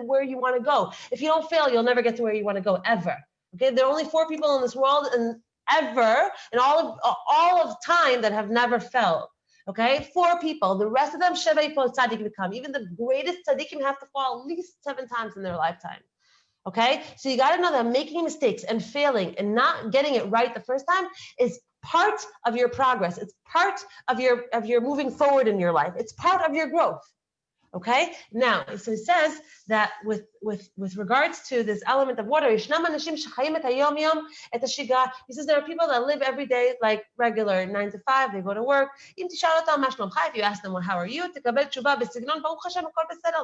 where you want to go. If you don't fail, you'll never get to where you want to go, ever. Okay, there are only 4 people in this world, and ever, in all of time, that have never failed. Okay, 4 people. The rest of them, Sheva Yipol Tzaddik become. Even the greatest tzaddikim have to fall at least 7 times in their lifetime. Okay, so you got to know that making mistakes and failing and not getting it right the first time is part of your progress. It's part of your moving forward in your life. It's part of your growth. Okay, now, so he says that with regards to this element of water, he says there are people that live every day like regular 9 to 5, they go to work. If you ask them, well, how are you?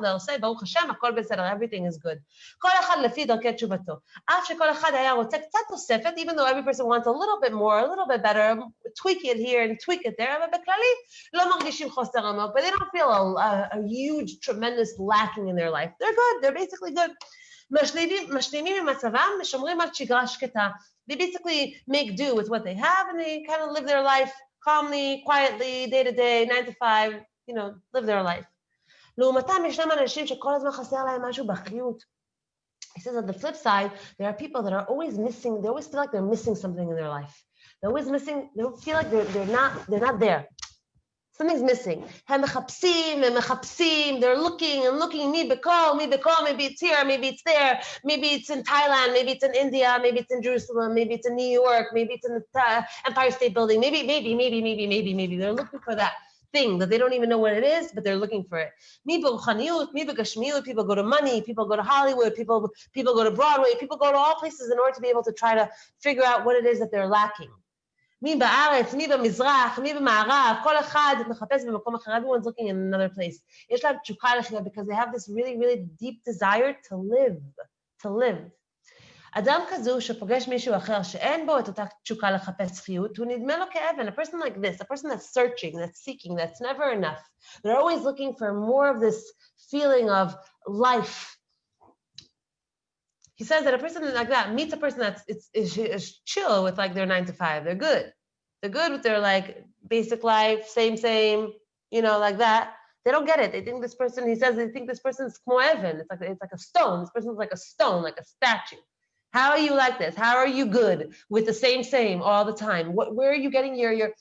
They'll say, everything is good. Even though every person wants a little bit more, a little bit better, tweak it here and tweak it there, but they don't feel a huge, tremendous lacking in their life. They're good. They're basically good. They basically make do with what they have, and they kind of live their life calmly, quietly, day to day, 9 to 5, live their life. He says on the flip side, there are people that are always missing. They always feel like they're missing something in their life. They're always missing. They feel like they're not there. Something's missing. They're looking and looking. Maybe it's here, maybe it's there, maybe it's in Thailand, maybe it's in India, maybe it's in Jerusalem, maybe it's in New York, maybe it's in the Empire State Building. Maybe. They're looking for that thing that they don't even know what it is, but they're looking for it. People go to money, people go to Hollywood, people go to Broadway, people go to all places in order to be able to try to figure out what it is that they're lacking. Everyone's looking in another place. Because they have this really, really deep desire to live. A person like this, a person that's searching, that's seeking, that's never enough. They're always looking for more of this feeling of life. He says that a person like that meets a person that's is chill with like their 9 to 5. They're good. They're good with their like basic life, same, like that. They don't get it. They think this person, he says, they think this person's kmo even. It's like a stone. This person's like a stone, like a statue. How are you like this? How are you good with the same all the time? Where are you getting your you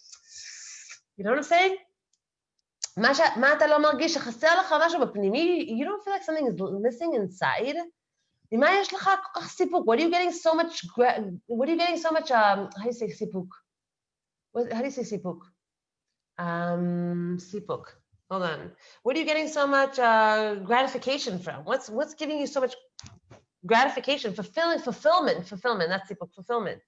know what I'm saying? You don't feel like something is missing inside? What are you getting so much, how do you say sipuk? How do you say sipuk? Sipuk. Hold on. What are you getting so much gratification from? What's giving you so much gratification? Fulfillment. That's sipuk, fulfillment.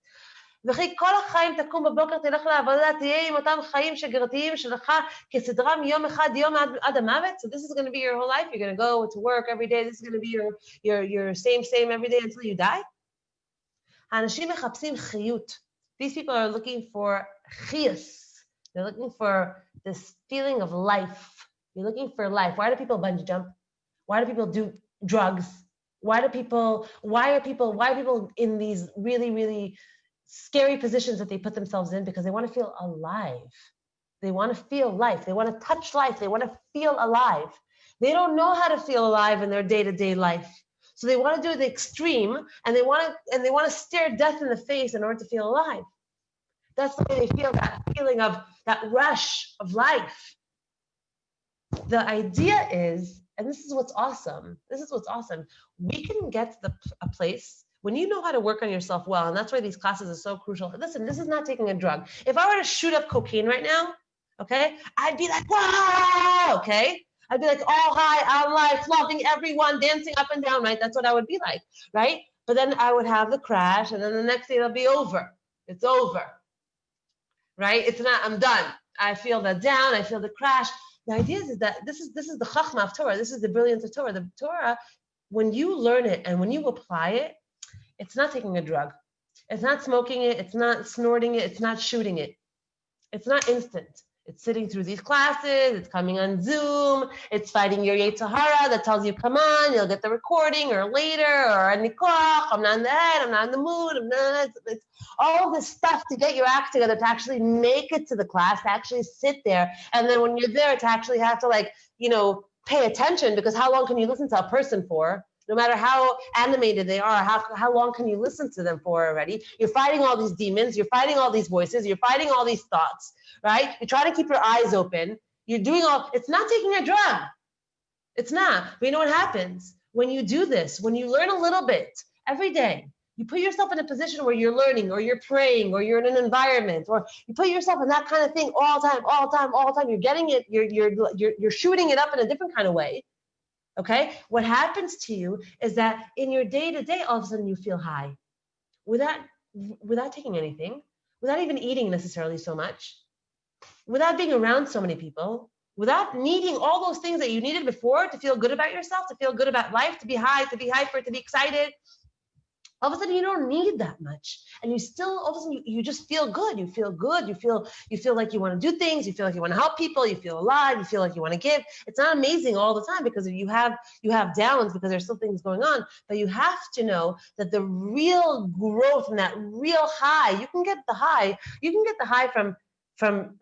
וכי כל החיים תקום בבוקר, תלך לעבודה, תהיה עם אותם חיים שגרתיים שלך כסדרם יום אחד, יום עד המוות. So this is going to be your whole life. You're going to go to work every day. This is going to be your same every day until you die. האנשים מחפשים חיות. These people are looking for chiyus. They're looking for this feeling of life. You're looking for life. Why do people bungee jump? Why do people do drugs? Why are people in these really, really scary positions that they put themselves in? Because they want to feel alive. They want to feel life. They want to touch life. They want to feel alive. They don't know how to feel alive in their day-to-day life. So they want to do the extreme, and they want to stare death in the face in order to feel alive. That's the way they feel, that feeling of that rush of life. The idea is, and this is what's awesome. We can get to a place when you know how to work on yourself well, and that's why these classes are so crucial. Listen, this is not taking a drug. If I were to shoot up cocaine right now, okay, I'd be like, wow, okay? I'd be like all high on life, loving everyone, dancing up and down, right? That's what I would be like, right? But then I would have the crash, and then the next day it'll be over. It's over, right? It's not, I'm done. I feel the down, I feel the crash. The idea is that this is the chachma of Torah. This is the brilliance of Torah. The Torah, when you learn it and when you apply it, it's not taking a drug. It's not smoking it. It's not snorting it. It's not shooting it. It's not instant. It's sitting through these classes, it's coming on Zoom, it's fighting your Yetzer Hara that tells you, come on, you'll get the recording or later, or a nikoch, I'm not in the head, I'm not in the mood, it's all this stuff to get your act together, to actually make it to the class, to actually sit there. And then when you're there, to actually have to pay attention, because how long can you listen to a person for? No matter how animated they are, how long can you listen to them for already? You're fighting all these demons, you're fighting all these voices, you're fighting all these thoughts, right? You're trying to keep your eyes open. You're doing it's not taking a drug. It's not. But you know what happens? When you do this, when you learn a little bit every day, you put yourself in a position where you're learning, or you're praying, or you're in an environment, or you put yourself in that kind of thing all the time. You're getting it, you're shooting it up in a different kind of way. Okay, what happens to you is that in your day-to-day, all of a sudden you feel high, without taking anything, without even eating necessarily so much, without being around so many people, without needing all those things that you needed before to feel good about yourself, to feel good about life, to be high, to be hyper, to be excited. All of a sudden you don't need that much, and you still all of a sudden you just feel good. You feel good. You feel like you want to do things. You feel like you want to help people. You feel alive. You feel like you want to give. It's not amazing all the time, because you have downs, because there's still things going on. But you have to know that the real growth and that real high, you can get the high from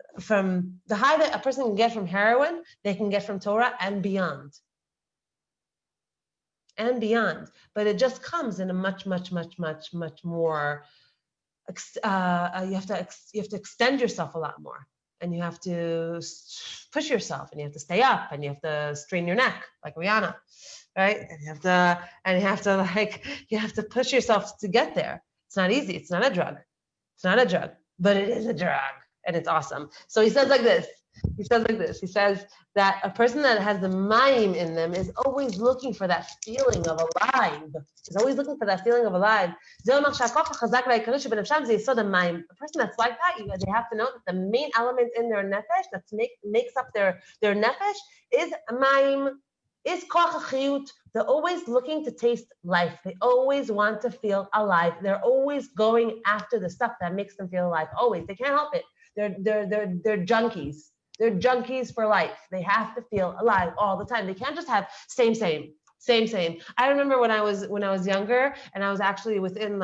the high that a person can get from heroin, they can get from Torah and beyond. But it just comes in a much more, you have to extend yourself a lot more, and you have to push yourself, and you have to stay up, and you have to strain your neck like Rihanna, right? And you have to push yourself to get there. It's not easy. It's not a drug, but it is a drug, and it's awesome. So he says like this. He says that a person that has the Mime in them is always looking for that feeling of alive. Is always looking for that feeling of alive. A person that's like that, they have to know that the main element in their Nephesh that makes up their Nephesh is Mime, is koach hachiyut. They're always looking to taste life. They always want to feel alive. They're always going after the stuff that makes them feel alive. Always. They can't help it. They're junkies. They're junkies for life. They have to feel alive all the time. They can't just have same. I remember when I was younger, and I was actually within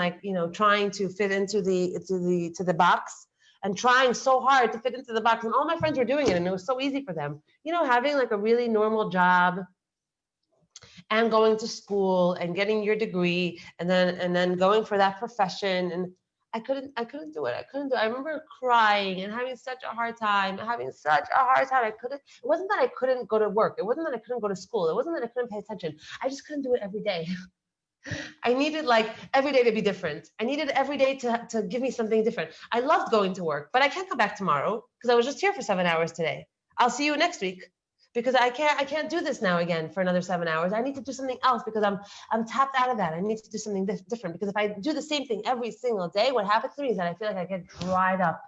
trying to fit into the box, and trying so hard to fit into the box, and all my friends were doing it, and it was so easy for them. Having like a really normal job, and going to school, and getting your degree, and then going for that profession, and I couldn't do it. I remember crying and having such a hard time. It wasn't that I couldn't go to work. It wasn't that I couldn't go to school. It wasn't that I couldn't pay attention. I just couldn't do it every day. I needed every day to be different. I needed every day to give me something different. I loved going to work, but I can't come back tomorrow because I was just here for 7 hours today. I'll see you next week, because I can't do this now again for another 7 hours. I need to do something else, because I'm tapped out of that. I need to do something different, because if I do the same thing every single day, what happens to me is that I feel like I get dried up.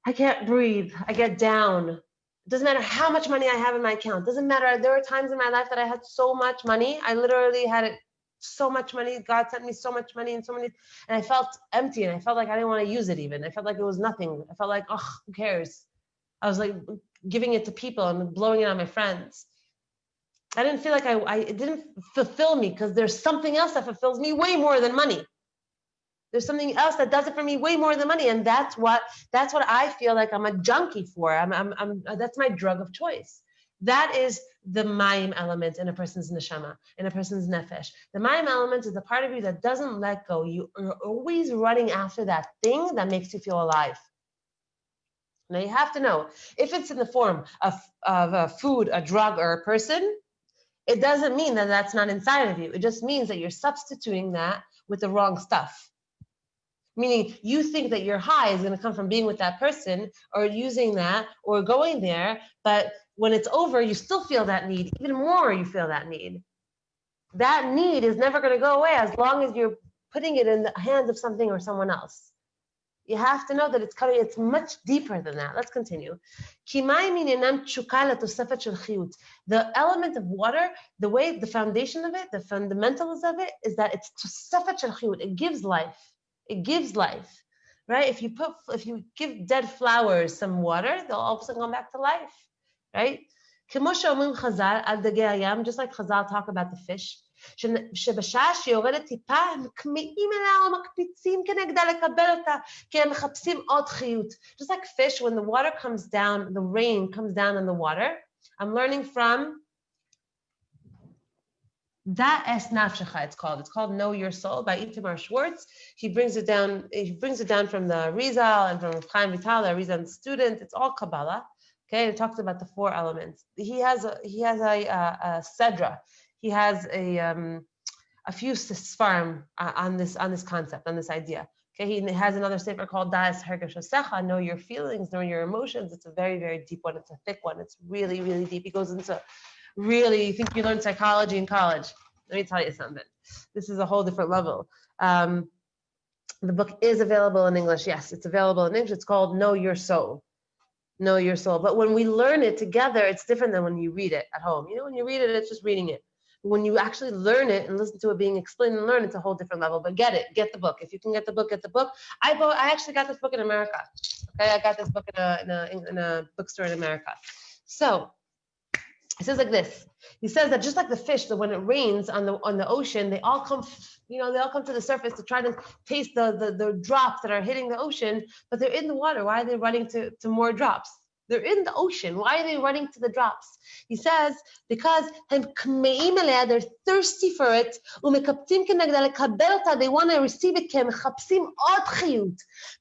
I can't breathe. I get down. It doesn't matter how much money I have in my account. It doesn't matter. There were times in my life that I had so much money. I literally had so much money. God sent me so much money, and I felt empty, and I felt like I didn't want to use it even. I felt like it was nothing. I felt like, oh, who cares? I was like giving it to people and blowing it on my friends. I didn't feel like it didn't fulfill me, because there's something else that fulfills me way more than money. There's something else that does it for me way more than money, and that's what I feel like I'm a junkie for. That's my drug of choice. That is the Mime element in a person's neshama, in a person's nefesh. The Mime element is the part of you that doesn't let go. You are always running after that thing that makes you feel alive. Now you have to know, if it's in the form of a food, a drug, or a person, it doesn't mean that that's not inside of you. It just means that you're substituting that with the wrong stuff. Meaning you think that your high is going to come from being with that person, or using that, or going there, but when it's over, you still feel that need. Even more, you feel that need. That need is never going to go away as long as you're putting it in the hands of something or someone else. You have to know that it's much deeper than that. Let's continue. The element of water, the foundation of it, the fundamentals of it, is that it's tosefet shel chiyut. It gives life. It gives life. right? If you give dead flowers some water, they'll all of a sudden come back to life, right? Just like Chazal talk about the fish. שבשעה שיורדת טיפה, הם כמהים אליה ומקפיצים כנגדה לקבל אותה, כי הם מחפשים עוד חיות. Just like fish, when the water comes down, the rain comes down on the water. I'm learning from Da Es Nafshecha, it's called Know Your Soul by Itamar Schwartz. He brings it down from the Rizal and from Chaim Vital, the Rizal student. It's all Kabbalah. Okay, it talks about the 4 elements. He has a Sedra. He has a few sfarm on this concept, on this idea. Okay, he has another sefer called Das Hergeshosecha, Know Your Feelings, Know Your Emotions. It's a very, very deep one. It's a thick one. It's really, really deep. He goes into really, you think you learn psychology in college. Let me tell you something. This is a whole different level. The book is available in English. Yes, it's available in English. It's called Know Your Soul. Know Your Soul. But when we learn it together, it's different than when you read it at home. You know, when you read it, it's just reading it. When you actually learn it and listen to it being explained and learn, it's a whole different level. But get the book. If you can get the book, get the book. I actually got this book in America. Okay, I got this book in a bookstore in America. So it says like this. He says that just like the fish, that when it rains on the ocean, they all come to the surface to try to taste the drops that are hitting the ocean, but they're in the water. Why are they running to more drops? They're in the ocean. Why are they running to the drops? He says, because they're thirsty for it. They want to receive it.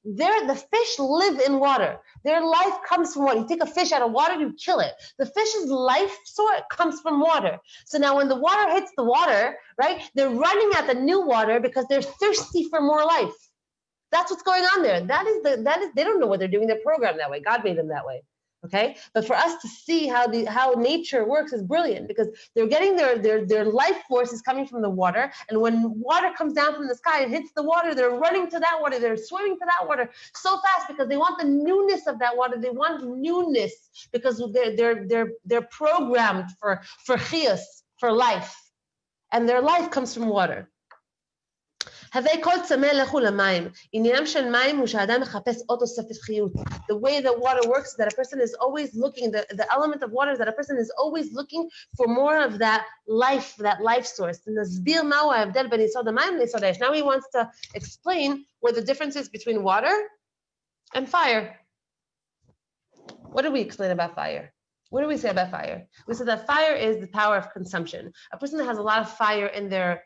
The fish live in water. Their life comes from water. You take a fish out of water, you kill it. The fish's life source comes from water. So now when the water hits the water, right, they're running at the new water because they're thirsty for more life. That's what's going on there. That is they don't know what they're doing. They're programmed that way. God made them that way. Okay, but for us to see how nature works is brilliant, because they're getting their life force is coming from the water, and when water comes down from the sky and hits the water, they're running to that water, they're swimming to that water so fast because they want the newness of that water. They want newness because they're programmed for chiyus, for life, and their life comes from water. The way that water works is that a person is always looking, the element of water is that a person is always looking for more of that life source. Now he wants to explain what the difference is between water and fire. What did we explain about fire? What do we say about fire? We said that fire is the power of consumption. A person that has a lot of fire in their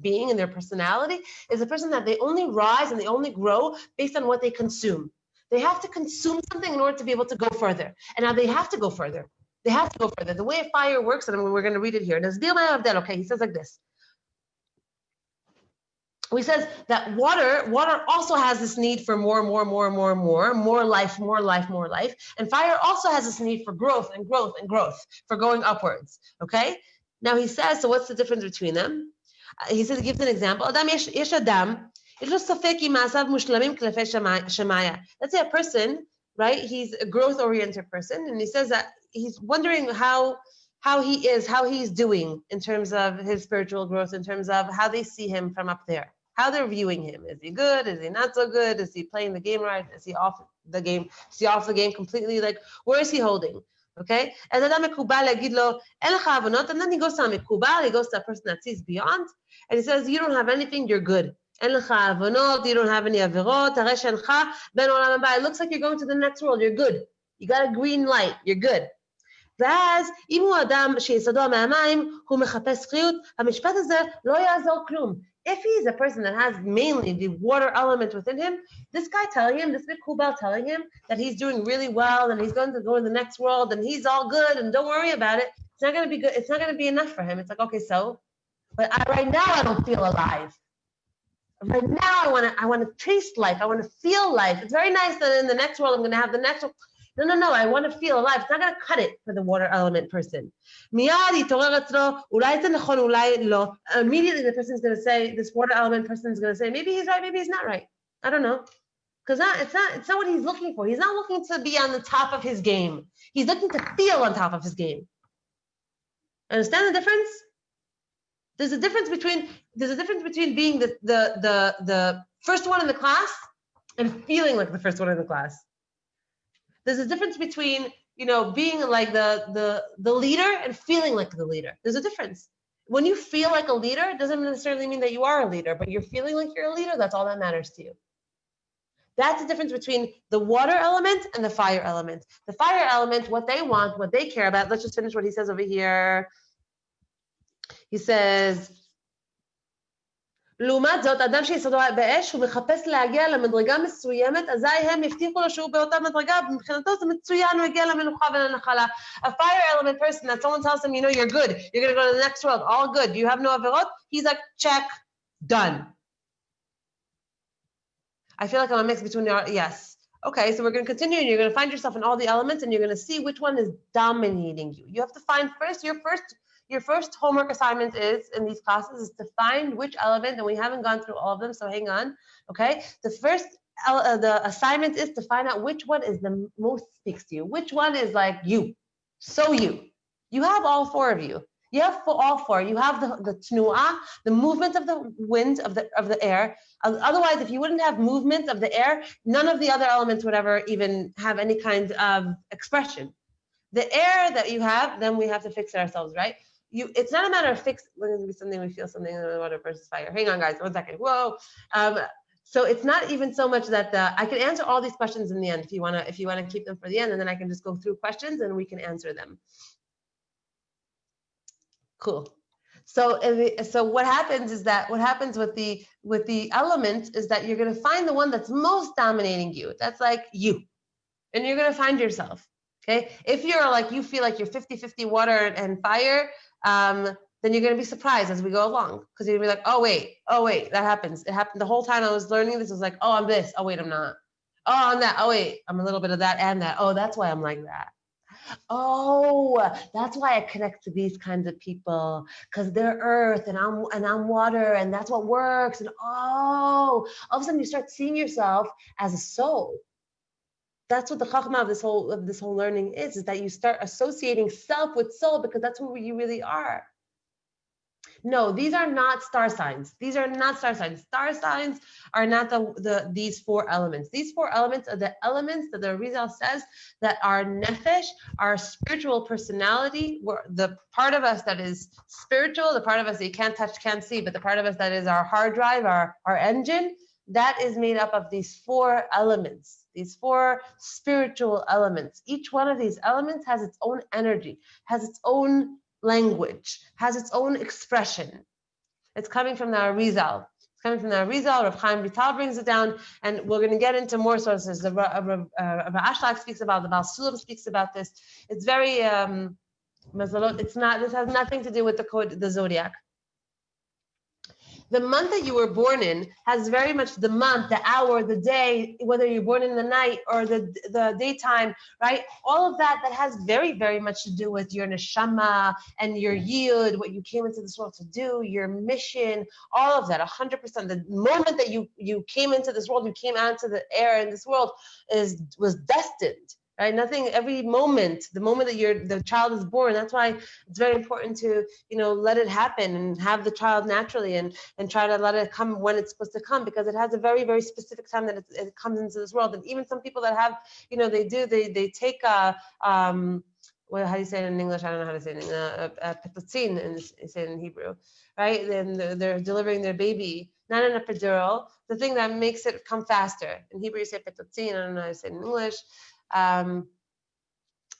being, in their personality, is a person that they only rise and they only grow based on what they consume. They have to consume something in order to be able to go further. And now they have to go further. They have to go further. The way fire works, and we're going to read it here. Okay, he says like this. He says that water also has this need for more life. And fire also has this need for growth, for going upwards. Okay? Now he says, so what's the difference between them? He says, he gives an example. Let's say a person, right? He's a growth-oriented person, and he says that he's wondering how he's doing in terms of his spiritual growth, in terms of how they see him from up there, how they're viewing him. Is he good? Is he not so good? Is he playing the game right? Is he off the game? Is he off the game completely? Like, where is he holding? Okay? And then he goes to a mikubal, he goes to a person that sees beyond, and he says, you don't have anything, you're good. You don't have any averot. It looks like you're going to the next world, you're good. You got a green light, you're good. ואז אם הוא אדם שיסודו מהמים, הוא מחפש חיות, המשפט הזה לא יעזור כלום. If he's a person that has mainly the water element within him, this Mikubal telling him that he's doing really well and he's going to go to the next world and he's all good and don't worry about it, it's not going to be good. It's not going to be enough for him. It's like, okay, so, but right now I don't feel alive. Right now I want to taste life. I want to feel life. It's very nice that in the next world I'm going to have the next world. No, I want to feel alive. It's not going to cut it for the water element person. Immediately the person's going to say, this water element person is going to say, maybe he's right, maybe he's not right. I don't know. Because it's not what he's looking for. He's not looking to be on the top of his game. He's looking to feel on top of his game. Understand the difference? There's a difference between being the first one in the class and feeling like the first one in the class. There's a difference between, being like the leader and feeling like the leader. There's a difference. When you feel like a leader, it doesn't necessarily mean that you are a leader, but you're feeling like you're a leader, that's all that matters to you. That's the difference between the water element and the fire element. The fire element, what they want, what they care about. Let's just finish what he says over here. He says, לעומת זאת, אדם שיסודו באש, הוא מחפש להגיע למדרגה מסוימת, אזי הם הבטיחו לו שהוא באותה מדרגה, מבחינתו זה מצוין, הוא הגיע למנוחה ולנחלה. A fire element person that someone tells him, you're good, you're going to go to the next world, all good, you have no averot, he's like, check, done. I feel like I'm a mix between, yes. Okay, so we're going to continue, and you're going to find yourself in all the elements, and you're going to see which one is dominating you. You have to find your first homework assignment is, in these classes, is to find which element, and we haven't gone through all of them, so hang on, okay? The assignment is to find out which one is the most speaks to you, which one is like you, so you. You have all four of you. You have all four. You have the tnu'ah, the movement of the wind, of the air. Otherwise, if you wouldn't have movement of the air, none of the other elements would ever even have any kind of expression. The air that you have, then we have to fix it ourselves, right? It's not a matter of fix. When it's going to be something we feel something, water versus fire. Hang on, guys, 1 second. Whoa. So it's not even so much that I can answer all these questions in the end if you want to keep them for the end, and then I can just go through questions and we can answer them. Cool. So what happens with the element is that you're going to find the one that's most dominating you. That's like you, and you're going to find yourself. Okay. If you're like, you feel like you're 50-50 water and fire, then you're going to be surprised as we go along, because you're going to be like, oh wait, that happens. It happened the whole time I was learning this. It was like, oh, I'm this. Oh wait, I'm not. Oh, I'm that. Oh wait, I'm a little bit of that and that. Oh, that's why I'm like that. Oh, that's why I connect to these kinds of people, because they're earth and I'm water, and that's what works. And all of a sudden you start seeing yourself as a soul. That's what the chachma of this whole learning is that you start associating self with soul, because that's who you really are. No, these are not star signs. These are not star signs. Star signs are not these four elements. These four elements are the elements that the Arizal says that our Nephesh, our spiritual personality, the part of us that is spiritual, the part of us that you can't touch, can't see, but the part of us that is our hard drive, our engine, that is made up of these four elements, these four spiritual elements. Each one of these elements has its own energy, has its own language, has its own expression. It's coming from the Arizal. It's coming from the Arizal. Rav Chaim Vital brings it down, and we're going to get into more sources. Rav Ashlag speaks about, the Baal Sulam speaks about this. It's very mazalot. This has nothing to do with the code, the zodiac. The month that you were born in has very much the month, the hour, the day, whether you're born in the night or the daytime, right? All of that has very, very much to do with your neshama and your yud, what you came into this world to do, your mission, all of that, 100%. The moment that you came into this world, you came out into the air in this world was destined. Right? Nothing, every moment, the moment that the child is born, that's why it's very important to, let it happen and have the child naturally and try to let it come when it's supposed to come, because it has a very, very specific time that it comes into this world. And even some people that have, they take how do you say it in English? I don't know how to say it in petotzin, and say it in Hebrew, right? Then they're delivering their baby, not in a epidural, the thing that makes it come faster. In Hebrew, you say petotzin, I don't know how to say it in English. A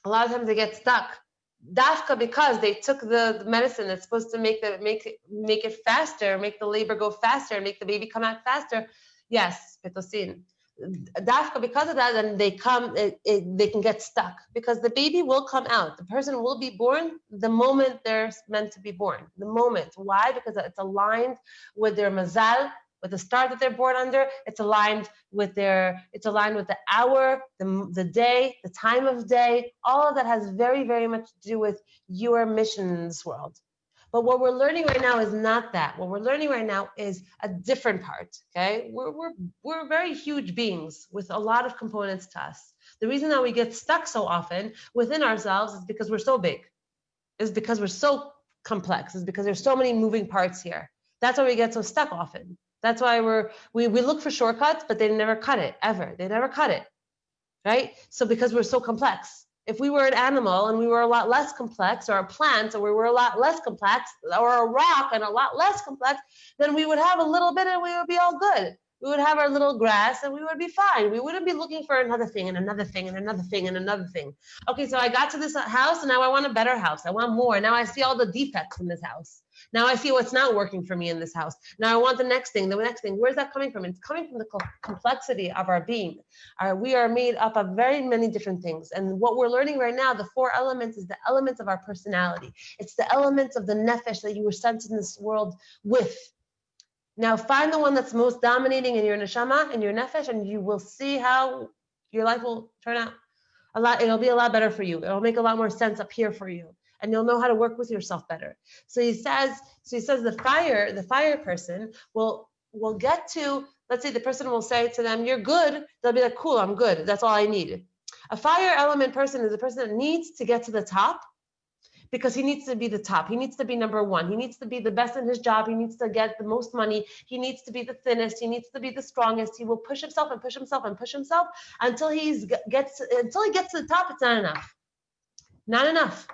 lot of times they get stuck, dafka, because they took the medicine that's supposed to make it faster, make the labor go faster, make the baby come out faster. Yes, petosin. Dafka, because of that, then they can get stuck, because the baby will come out. The person will be born the moment they're meant to be born. The moment. Why? Because it's aligned with their mazal, with the star that they're born under. It's aligned with the hour, the day, the time of day. All of that has very, very much to do with your mission in this world. But what we're learning right now is not that. What we're learning right now is a different part. Okay, we're very huge beings with a lot of components to us. The reason that we get stuck so often within ourselves is because we're so big. Is because we're so complex. Is because there's so many moving parts here. That's why we get so stuck often. That's why we look for shortcuts, but they never cut it, ever. They never cut it, right? So because we're so complex. If we were an animal and we were a lot less complex, or a plant and we were a lot less complex, or a rock and a lot less complex, then we would have a little bit and we would be all good. We would have our little grass and we would be fine. We wouldn't be looking for another thing and another thing and another thing and another thing. Okay, so I got to this house and now I want a better house. I want more. Now I see all the defects in this house. Now I see what's not working for me in this house. Now I want the next thing, the next thing. Where's that coming from? It's coming from the complexity of our being. We are made up of very many different things. And what we're learning right now, the 4 elements, is the elements of our personality. It's the elements of the Nephesh that you were sent in this world with. Now find the one that's most dominating in your neshama, in your Nephesh, and you will see how your life will turn out a lot. It'll be a lot better for you. It'll make a lot more sense up here for you. And you'll know how to work with yourself better. So he says the fire person will get to, let's say the person will say to them, you're good. They'll be like, cool, I'm good. That's all I need. A fire element person is a person that needs to get to the top because he needs to be the top. He needs to be number 1. He needs to be the best in his job. He needs to get the most money. He needs to be the thinnest. He needs to be the strongest. He will push himself and push himself and push himself until he gets to the top. It's not enough. Not enough.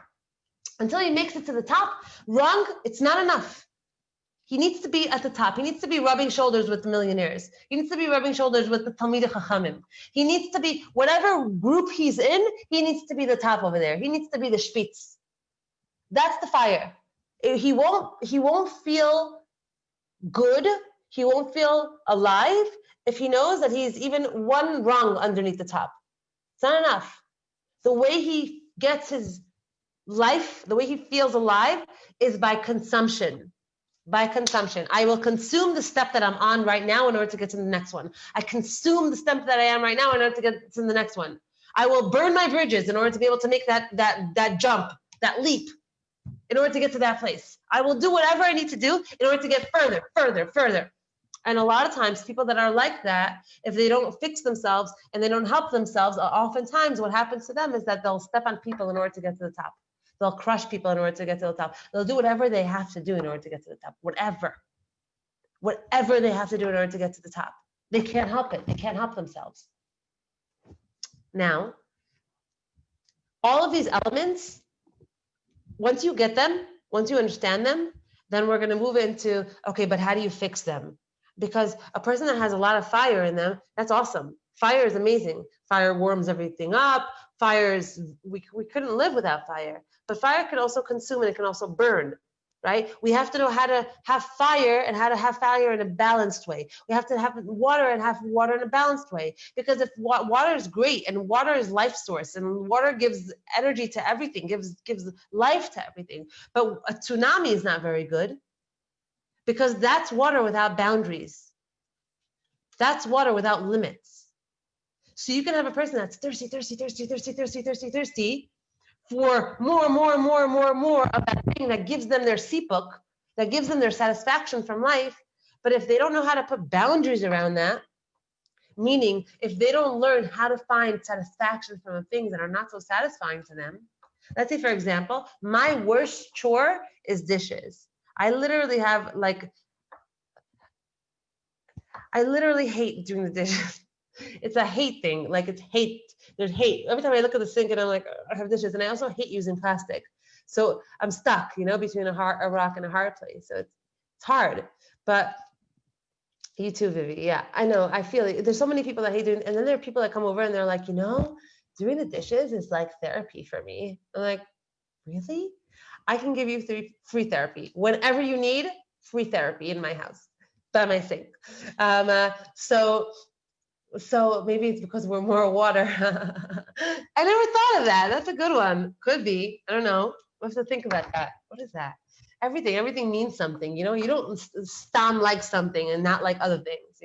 Until he makes it to the top, wrong, it's not enough. He needs to be at the top. He needs to be rubbing shoulders with the millionaires. He needs to be rubbing shoulders with the Talmidei Chachamim. He needs to be, whatever group he's in, he needs to be the top over there. He needs to be the spitz. That's the fire. He won't feel good. He won't feel alive if he knows that he's even one rung underneath the top. It's not enough. The way he gets his life, the way he feels alive, is by consumption. By consumption. I will consume the step that I'm on right now in order to get to the next one. I consume the step that I am right now in order to get to the next one. I will burn my bridges in order to be able to make that jump, that leap, in order to get to that place. I will do whatever I need to do in order to get further, further, further. And a lot of times, people that are like that, if they don't fix themselves and they don't help themselves, oftentimes what happens to them is that they'll step on people in order to get to the top. They'll crush people in order to get to the top. They'll do whatever they have to do in order to get to the top. Whatever they have to do in order to get to the top. They can't help it. They can't help themselves. Now, all of these elements, once you get them, once you understand them, then we're going to move into, okay, but how do you fix them? Because a person that has a lot of fire in them, that's awesome. Fire is amazing. Fire warms everything up. Fires, we couldn't live without fire. But fire can also consume and it can also burn, right? We have to know how to have fire and how to have fire in a balanced way. We have to have water and have water in a balanced way. Because if water is great and water is life source and water gives energy to everything, gives life to everything. But a tsunami is not very good because that's water without boundaries. That's water without limits. So you can have a person that's thirsty for more of that thing that gives them their sipuk, that gives them their satisfaction from life. But if they don't know how to put boundaries around that, meaning if they don't learn how to find satisfaction from the things that are not so satisfying to them. Let's say, for example, my worst chore is dishes. I literally hate doing the dishes. It's a hate thing. Like it's hate. There's hate. Every time I look at the sink and I'm like, I have dishes. And I also hate using plastic. So I'm stuck, between a rock and a hard place. So it's hard. But you too, Vivi. Yeah, I know. I feel it. There's so many people that hate doing, and then there are people that come over and they're like, doing the dishes is like therapy for me. I'm like, really? I can give you free therapy. Whenever you need, free therapy in my house, by my sink. So maybe it's because we're more water. I never thought of that. That's a good one. Could be. I don't know. We have to think about that. What is that? Everything means something. You don't stam like something and not like other things,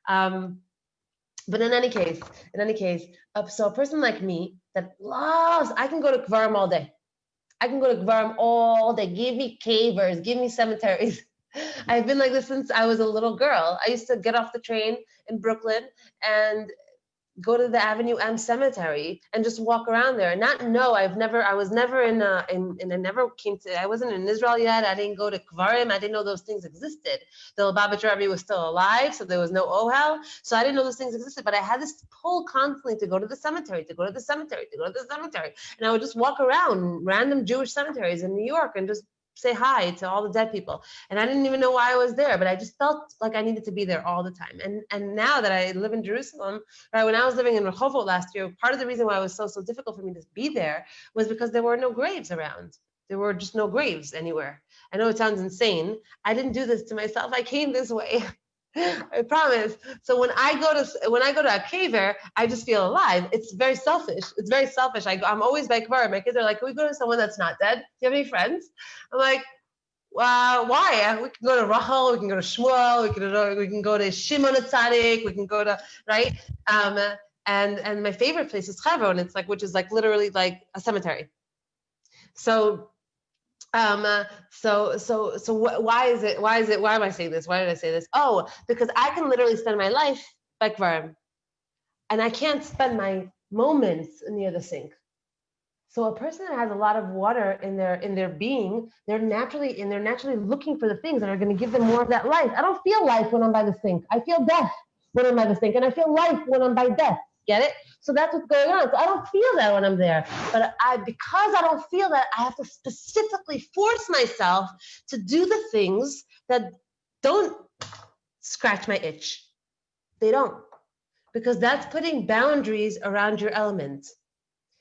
But in any case, so a person like me that loves, I can go to Kvarim all day. I can go to Kvarim all day. Give me cavers, give me cemeteries. I've been like this since I was a little girl. I used to get off the train in Brooklyn and go to the Avenue M cemetery and just walk around there and not know. I wasn't in Israel yet. I didn't go to Kvarim. I didn't know those things existed. The Lubavitcher Rebbe was still alive, so there was no Ohel. So I didn't know those things existed, but I had this pull constantly to go to the cemetery, to go to the cemetery, to go to the cemetery. And I would just walk around random Jewish cemeteries in New York and just say hi to all the dead people. And I didn't even know why I was there, but I just felt like I needed to be there all the time. And now that I live in Jerusalem, right, when I was living in Rehovot last year, part of the reason why it was so difficult for me to be there was because there were no graves around. There were just no graves anywhere. I know it sounds insane. I didn't do this to myself. I came this way. I promise. So when I go to a caver, I just feel alive. It's very selfish. It's very selfish. I'm always by Kvar. My kids are like, can we go to someone that's not dead? Do you have any friends? I'm like, why? We can go to Rachel. We can go to Shmuel. We can go to Shimon Tzadik. We can go to, right? And my favorite place is Hebron. It's like, which is like literally like a cemetery. So why am I saying this? Why did I say this? Oh, because I can literally spend my life by Kvarim, and I can't spend my moments near the sink. So a person that has a lot of water in their being, they're naturally looking for the things that are going to give them more of that life. I don't feel life when I'm by the sink. I feel death when I'm by the sink, and I feel life when I'm by death. Get it? So that's what's going on. So I don't feel that when I'm there. But because I don't feel that, I have to specifically force myself to do the things that don't scratch my itch. They don't. Because that's putting boundaries around your element.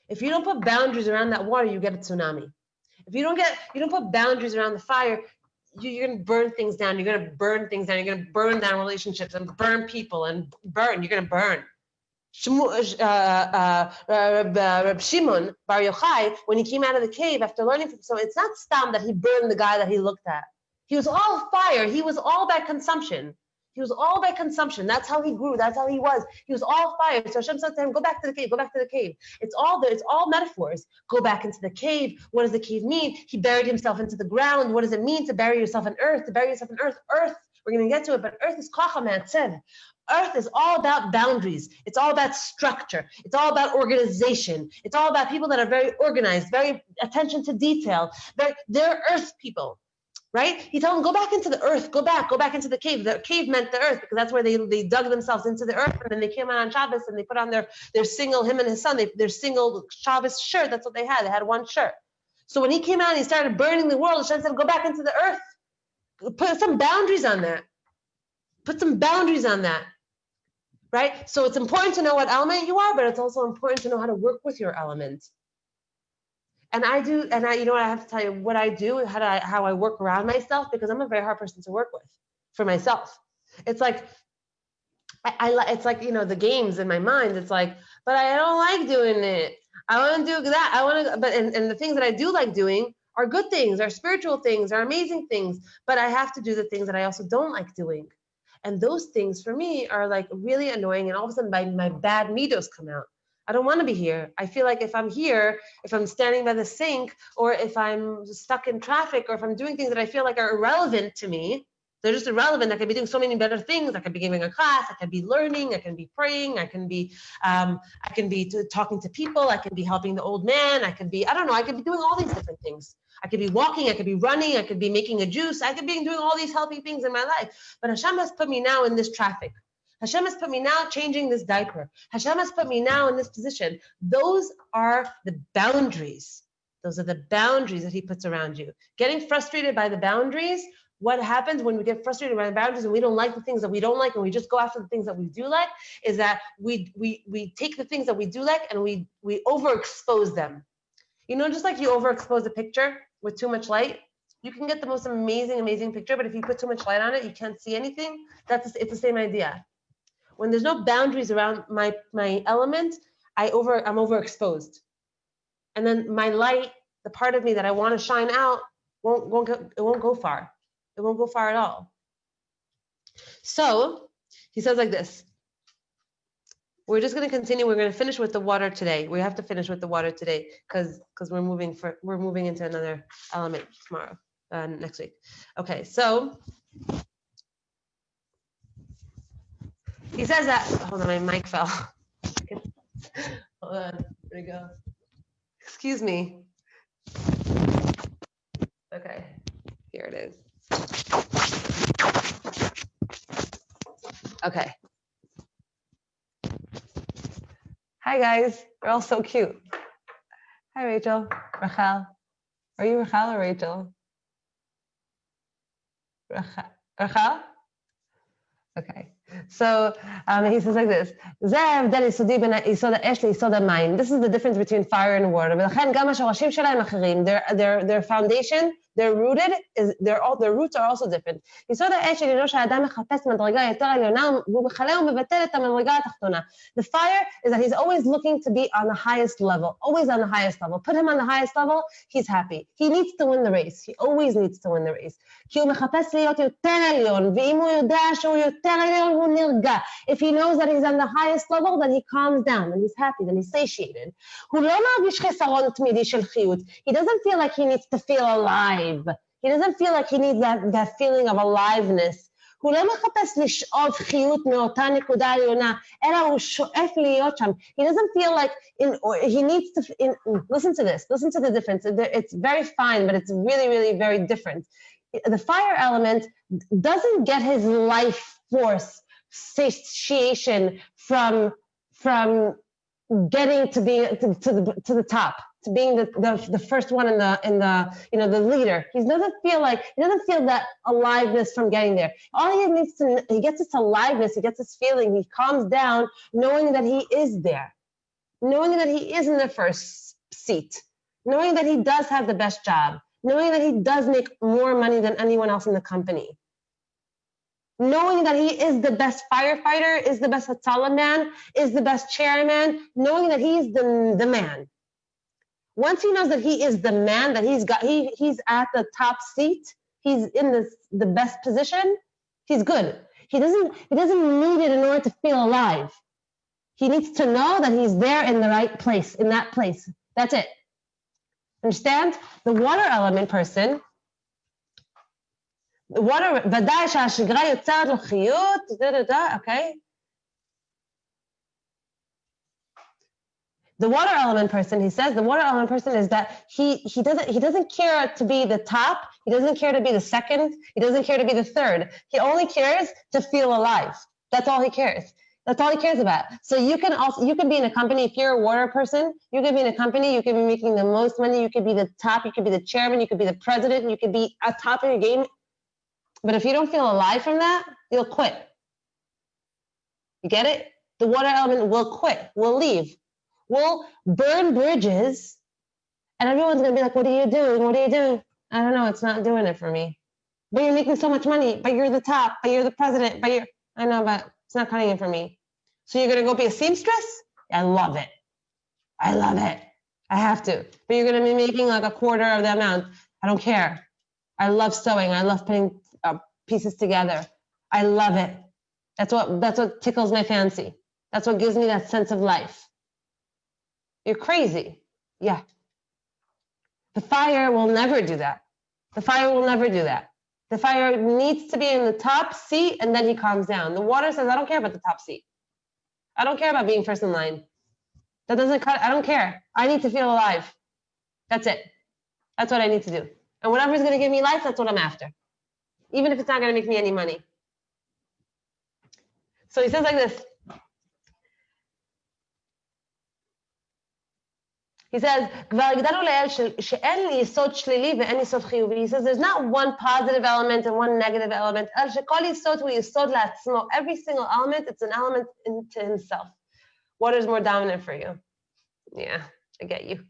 If you don't put boundaries around that water, you get a tsunami. If you don't put boundaries around the fire, you're going to burn things down. You're going to burn things down. You're going to burn down relationships and burn people and burn. You're going to burn. Reb Shimon Bar Yochai, when he came out of the cave after learning from, so it's not stam that he burned the guy that he looked at. He was all fire. He was all by consumption. That's how he grew. That's how he was. He was all fire. So Hashem said to him, go back to the cave. Go back to the cave. It's all there. It's all metaphors. Go back into the cave. What does the cave mean? He buried himself into the ground. What does it mean to bury yourself in earth? To bury yourself in earth. Earth. We're going to get to it, but earth is kacha ma'atzev. Earth is all about boundaries. It's all about structure. It's all about organization. It's all about people that are very organized, very attention to detail. They're earth people, right? He told them, go back into the earth. Go back into the cave. The cave meant the earth because that's where they dug themselves into the earth. And then they came out on Shabbos and they put on their single, him and his son, their single Shabbos shirt. That's what they had. They had one shirt. So when he came out and he started burning the world, Hashem said, go back into the earth. Put some boundaries on that. Right? So it's important to know what element you are, but it's also important to know how to work with your element. And I you know what, I have to tell you what I do, how I work around myself, because I'm a very hard person to work with for myself. It's like, it's like, you know, the games in my mind, it's like, but I don't like doing it. I want to do that. And the things that I do like doing are good things, are spiritual things, are amazing things, but I have to do the things that I also don't like doing. And those things for me are like really annoying. And all of a sudden my bad midos come out. I don't want to be here. I feel like if I'm here, if I'm standing by the sink, or if I'm stuck in traffic, or if I'm doing things that I feel like are irrelevant to me, they're just irrelevant. I could be doing so many better things. I could be giving a class. I could be learning. I can be praying. I can be talking to people. I can be helping the old man. I could be doing all these different things. I could be walking. I could be running. I could be making a juice. I could be doing all these healthy things in my life. But Hashem has put me now in this traffic. Hashem has put me now changing this diaper. Hashem has put me now in this position. Those are the boundaries. Those are the boundaries that he puts around you. Getting frustrated by the boundaries. What happens when we get frustrated by the boundaries and we don't like the things that we don't like and we just go after the things that we do like is that we take the things that we do like and we overexpose them. You know, just like you overexpose a picture with too much light, you can get the most amazing picture, but if you put too much light on it, you can't see anything. It's the same idea. When there's no boundaries around my element, I'm overexposed. And then my light, the part of me that I want to shine out, won't go far. It won't go far at all. So he says like this. We're just going to continue. We're going to finish with the water today. We have to finish with the water today because we're moving into another element tomorrow, next week. Okay, so he says that. Hold on, my mic fell. Hold on. Where'd it go? Excuse me. Okay. Here it is. Okay. Hi, guys. You're all so cute. Hi, Rachel. Rachel. Are you Rachel or Rachel? Rachel? Okay. So he says like this. This is the difference between fire and water. Their foundation, their roots are also different. The fire is that he's always looking to be on the highest level, always on the highest level. Put him on the highest level, he's happy. He needs to win the race. He always needs to win the race. If he knows that he's on the highest level, then he calms down, then he's happy, then he's satiated. He doesn't feel like he needs to feel alive. He doesn't feel like he needs that feeling of aliveness. He doesn't feel like he needs to, listen to this, listen to the difference. It's very fine, but it's really, really very different. The fire element doesn't get his life force satiation from getting to be to the top, to being the first one in the the leader. He doesn't feel that aliveness from getting there. All he gets this aliveness, he gets this feeling, he calms down knowing that he is there, knowing that he is in the first seat, knowing that he does have the best job, knowing that he does make more money than anyone else in the company, knowing that he is the best firefighter, is the best Hatzalah man, is the best chairman, knowing that he's the man. Once he knows that he is the man, that he's at the top seat, he's in the best position, he's good. He doesn't need it in order to feel alive. He needs to know that he's there in the right place, in that place. That's it. Understand? The water element person, the water, ודאי שהשגרה יוצרת לו חיות, okay? The water element person, he says, the water element person is that he doesn't care to be the top, he doesn't care to be the second, he doesn't care to be the third. He only cares to feel alive. That's all he cares. That's all he cares about. So you can be in a company, if you're a water person, you could be in a company, you could be making the most money, you could be the top, you could be the chairman, you could be the president, you could be at top of your game. But if you don't feel alive from that, you'll quit. You get it? The water element will quit, will leave. We'll burn bridges, and everyone's going to be like, what are you doing? What are you doing? I don't know. It's not doing it for me. But you're making so much money, but you're the top, but you're the president, I know, but it's not cutting it for me. So you're going to go be a seamstress? I love it. I love it. I have to. But you're going to be making like a quarter of the amount. I don't care. I love sewing. I love putting pieces together. I love it. That's what tickles my fancy. That's what gives me that sense of life. You're crazy. Yeah. The fire will never do that. The fire will never do that. The fire needs to be in the top seat, and then he calms down. The water says, I don't care about the top seat. I don't care about being first in line. That doesn't cut. I don't care. I need to feel alive. That's it. That's what I need to do. And whatever's going to give me life, that's what I'm after. Even if it's not going to make me any money. So he says like this. He says, he says, there's not one positive element and one negative element. Every single element, it's an element into himself. What is more dominant for you? Yeah, I get you.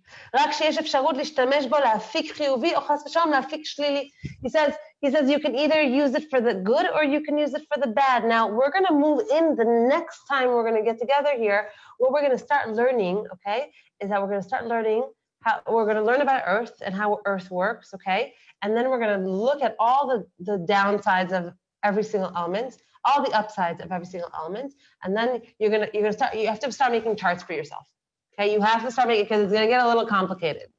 He says you can either use it for the good or you can use it for the bad. Now, we're going to move in the next time we're going to get together here. What we're going to start learning, okay, is that we're going to start learning how we're going to learn about Earth and how Earth works, okay? And then we're going to look at all the downsides of every single element, all the upsides of every single element, and then you have to start making charts for yourself. Okay, you have to start making, because it's going to get a little complicated.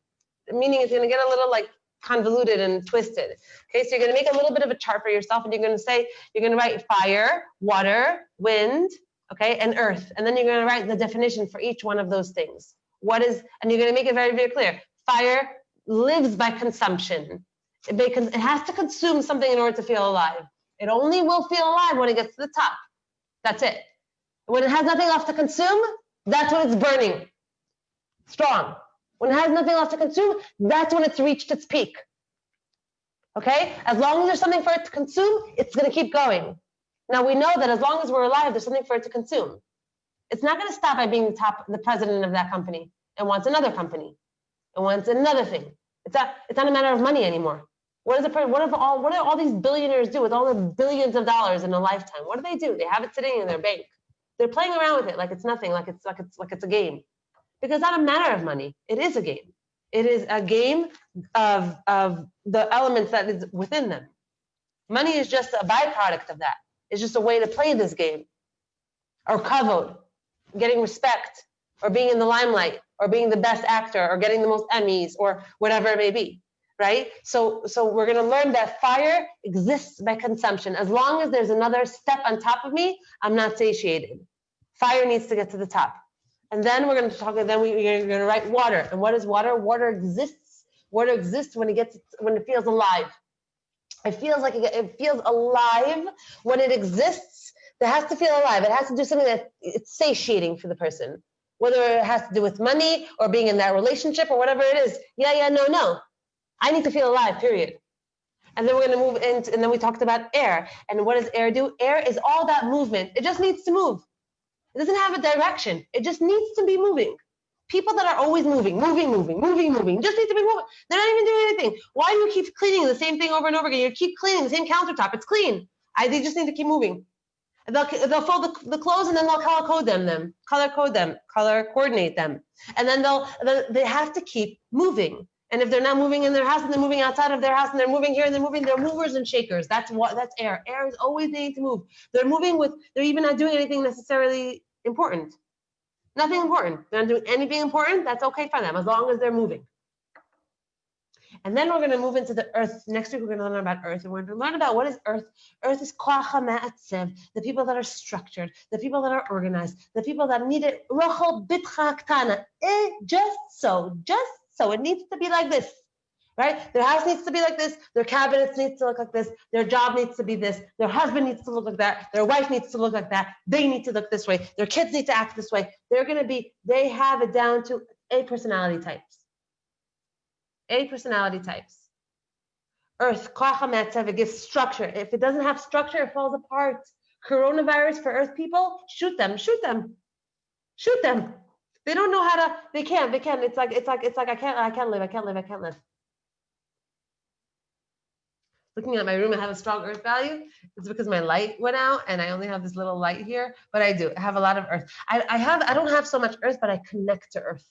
Meaning it's going to get a little like convoluted and twisted. Okay, so you're going to make a little bit of a chart for yourself, and you're going to write fire, water, wind, okay, and earth. And then you're going to write the definition for each one of those things. And you're going to make it very, very clear. Fire lives by consumption. It has to consume something in order to feel alive. It only will feel alive when it gets to the top. That's it. When it has nothing left to consume, that's when it's burning. Strong. When it has nothing left to consume, that's when it's reached its peak. Okay? As long as there's something for it to consume, it's going to keep going. Now we know that as long as we're alive, there's something for it to consume. It's not going to stop by being the president of that company and wants another company and wants another thing. It's not a matter of money anymore. What do all these billionaires do with all the billions of dollars in a lifetime? What do? They have it sitting in their bank. They're playing around with it like it's nothing, like it's a game. Because it's not a matter of money. It is a game. It is a game of the elements that is within them. Money is just a byproduct of that. It's just a way to play this game. Or kavod, getting respect, or being in the limelight, or being the best actor, or getting the most Emmys, or whatever it may be, right? So we're going to learn that fire exists by consumption. As long as there's another step on top of me, I'm not satiated. Fire needs to get to the top. And then we're going to talk. Then we're going to write water. And what is water? Water exists. Water exists when it feels alive. It feels like it feels alive when it exists. It has to feel alive. It has to do something that it's satiating for the person, whether it has to do with money or being in that relationship or whatever it is. No. I need to feel alive. Period. And then we're going to move into. And then we talked about air. And what does air do? Air is all that movement. It just needs to move. It doesn't have a direction. It just needs to be moving. People that are always moving, just need to be moving. They're not even doing anything. Why do you keep cleaning the same thing over and over again? You keep cleaning the same countertop. It's clean. They just need to keep moving. And they'll fold the clothes and then they'll color coordinate them. And then they have to keep moving. And if they're not moving in their house and they're moving outside of their house and they're moving here and they're movers and shakers. That's air. Air is always needing to move. They're even not doing anything necessarily important. Nothing important. They're not doing anything important. That's okay for them as long as they're moving. And then we're going to move into the earth. Next week, we're going to learn about earth. And we're going to learn about what is earth. Earth is koach ha'ma'atzev, the people that are structured, the people that are organized, the people that need it. Rochel bitcha ktana. Just so. It needs to be like this. Right? Their house needs to be like this. Their cabinets needs to look like this. Their job needs to be this. Their husband needs to look like that. Their wife needs to look like that. They need to look this way. Their kids need to act this way. They have it down to 8 personality types. 8 personality types. Earth, koach ha'ma'atzev, it gives structure. If it doesn't have structure, it falls apart. Coronavirus for earth people, shoot them. They don't know how to, they can't. It's like, I can't live. Looking at my room, I have a strong earth value. It's because my light went out and I only have this little light here, but I do. I have a lot of earth. I don't have so much earth, but I connect to earth.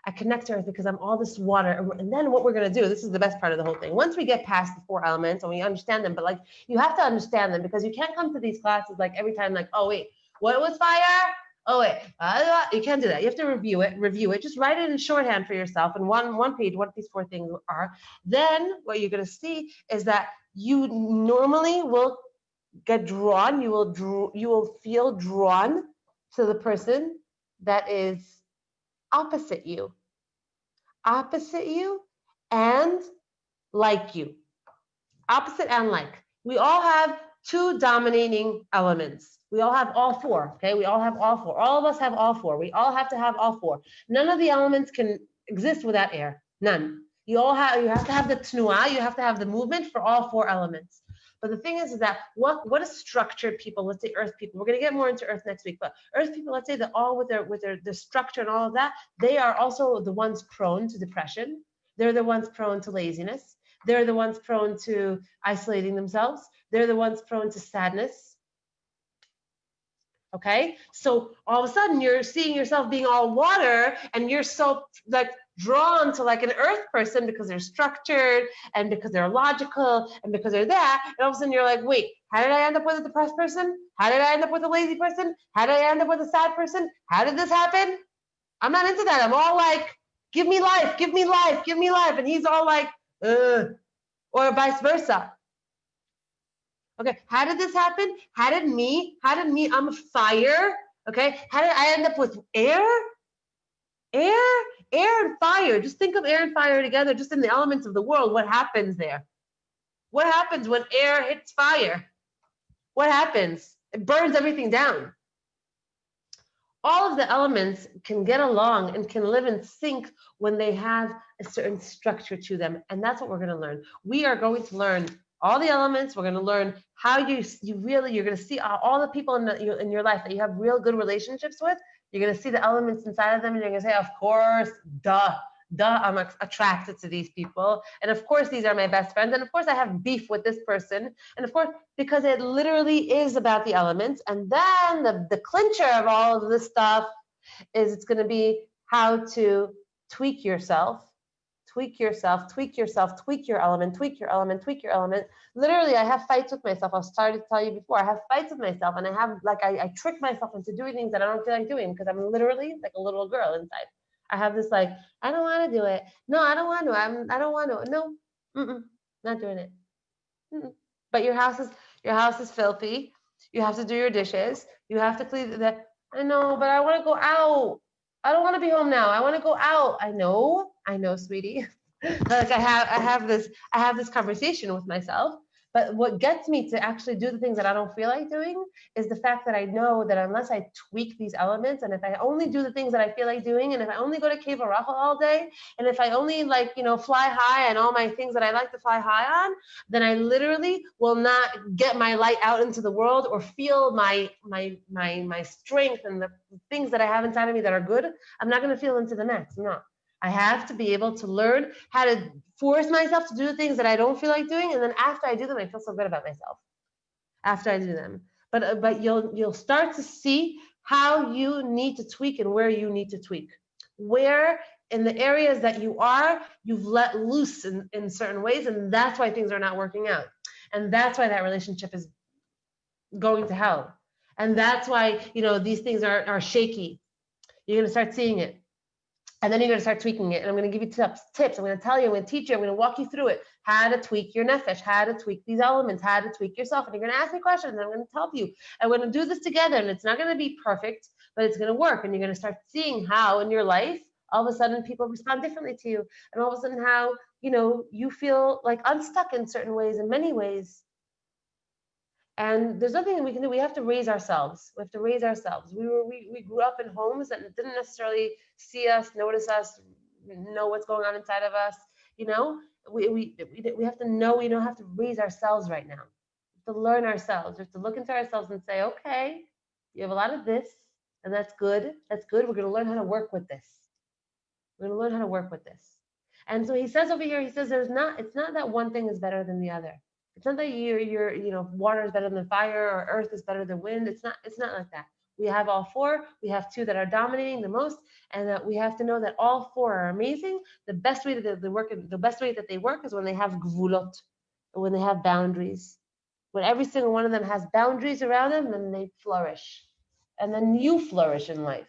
I connect to earth because I'm all this water. And then what we're going to do, this is the best part of the whole thing. Once we get past the 4 elements and we understand them, but you have to understand them because you can't come to these classes every time oh wait, what was fire? Oh wait, you can't do that. You have to review it. Just write it in shorthand for yourself in one page, what these 4 things are. Then what you're going to see is that you normally will get drawn. You will feel drawn to the person that is opposite you and like you. Opposite and like. We all have 2 dominating elements. We all have all 4, okay? We all have all 4. All of us have all 4. We all have to have all 4. None of the elements can exist without air. None. You have to have the tnuah, you have to have the movement for all 4 elements. But the thing is that what is structured people, let's say earth people, we're going to get more into earth next week, but earth people, let's say that all with their structure and all of that, they are also the ones prone to depression. They're the ones prone to laziness. They're the ones prone to isolating themselves. They're the ones prone to sadness. Okay? So all of a sudden you're seeing yourself being all water and you're so drawn to an earth person because they're structured and because they're logical and because they're that. And all of a sudden you're like, wait, how did I end up with a depressed person? How did I end up with a lazy person? How did I end up with a sad person? How did this happen? I'm not into that. I'm all give me life. And he's all or vice versa. Okay, how did this happen? How did me, I'm fire. Okay, how did I end up with air? Air and fire. Just think of air and fire together, just in the elements of the world. What happens there? What happens when air hits fire? What happens? It burns everything down. All of the elements can get along and can live in sync when they have a certain structure to them. And that's what we're going to learn. We are going to learn all the elements. We're going to learn how you're going to see all the people in your life that you have real good relationships with. You're going to see the elements inside of them, and you're going to say, of course, duh, I'm attracted to these people. And of course, these are my best friends. And of course, I have beef with this person. And of course, because it literally is about the elements. And then the clincher of all of this stuff is it's going to be how to tweak yourself. Tweak your element. Literally, I have fights with myself. I was starting to tell you before. I have fights with myself, and I trick myself into doing things that I don't feel like doing because I'm literally like a little girl inside. I have this like, I don't want to do it. No, I don't want to. I don't want to. No, not doing it. But your house is filthy. You have to do your dishes. You have to clean the. I know, but I want to go out. I don't want to be home now. I want to go out. I know, sweetie. Like I have this conversation with myself. But what gets me to actually do the things that I don't feel like doing is the fact that I know that unless I tweak these elements, and if I only do the things that I feel like doing, and if I only go to Cave Rachel all day, and if I only fly high and all my things that I like to fly high on, then I literally will not get my light out into the world or feel my strength and the things that I have inside of me that are good. I'm not going to feel into the max. I'm not. I have to be able to learn how to force myself to do the things that I don't feel like doing, and then after I do them, I feel so good about myself. After I do them, but you'll start to see how you need to tweak and where you need to tweak. Where in the areas that you've let loose in certain ways, and that's why things are not working out, and that's why that relationship is going to hell, and that's why these things are shaky. You're gonna start seeing it. And then you're going to start tweaking it. And I'm going to give you tips. I'm going to tell you, I'm going to teach you, I'm going to walk you through it, how to tweak your nephesh, how to tweak these elements, how to tweak yourself. And you're going to ask me questions, and I'm going to help you. And we're going to do this together. And it's not going to be perfect, but it's going to work. And you're going to start seeing how in your life, all of a sudden, people respond differently to you. And all of a sudden, how, you feel like unstuck in certain ways, in many ways. And there's nothing that we can do. We have to raise ourselves. We grew up in homes that didn't necessarily see us, notice us, know what's going on inside of us. We have to know. We don't have to raise ourselves right now. We have to learn ourselves. We have to look into ourselves and say, okay, you have a lot of this, and that's good. That's good. We're going to learn how to work with this. And so he says over here, it's not that one thing is better than the other. It's not that water is better than fire or earth is better than wind. It's not like that. We have all four. We have two that are dominating the most, and that we have to know that all four are amazing. The best way that they work is when they have gvulot, when they have boundaries. When every single one of them has boundaries around them, then they flourish. And then you flourish in life.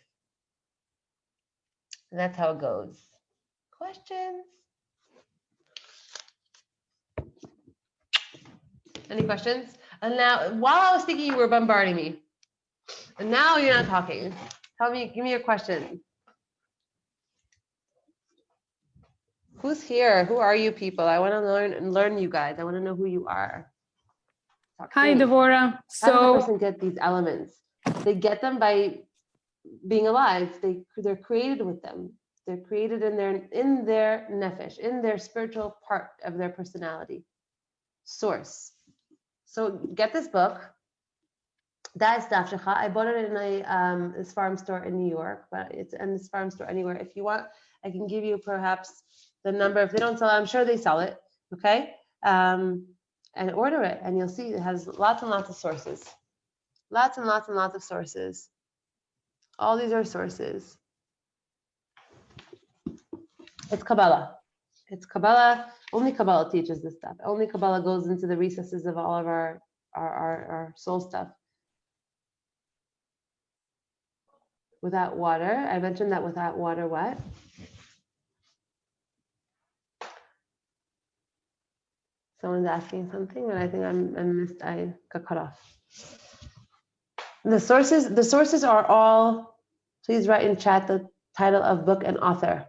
And that's how it goes. Questions? Any questions? And now, while I was thinking, you were bombarding me. And now you're not talking. Give me your question. Who's here? Who are you people? I want to learn you guys. I want to know who you are. Hi, Devorah. How does a person get these elements? They get them by being alive. They're created with them. They're created in their nephesh, in their spiritual part of their personality. Source. So get this book. That is Daf Shecha. I bought it in this farm store in New York, but it's in this farm store anywhere. If you want, I can give you perhaps the number. If they don't sell it, I'm sure they sell it. Okay, and order it, and you'll see it has lots and lots of sources. Lots and lots and lots of sources. All these are sources. It's Kabbalah. It's Kabbalah. Only Kabbalah teaches this stuff. Only Kabbalah goes into the recesses of all of our soul stuff. Without water, I mentioned that without water, what? Someone's asking something, and I think I got cut off. The sources are all, please write in chat the title of book and author.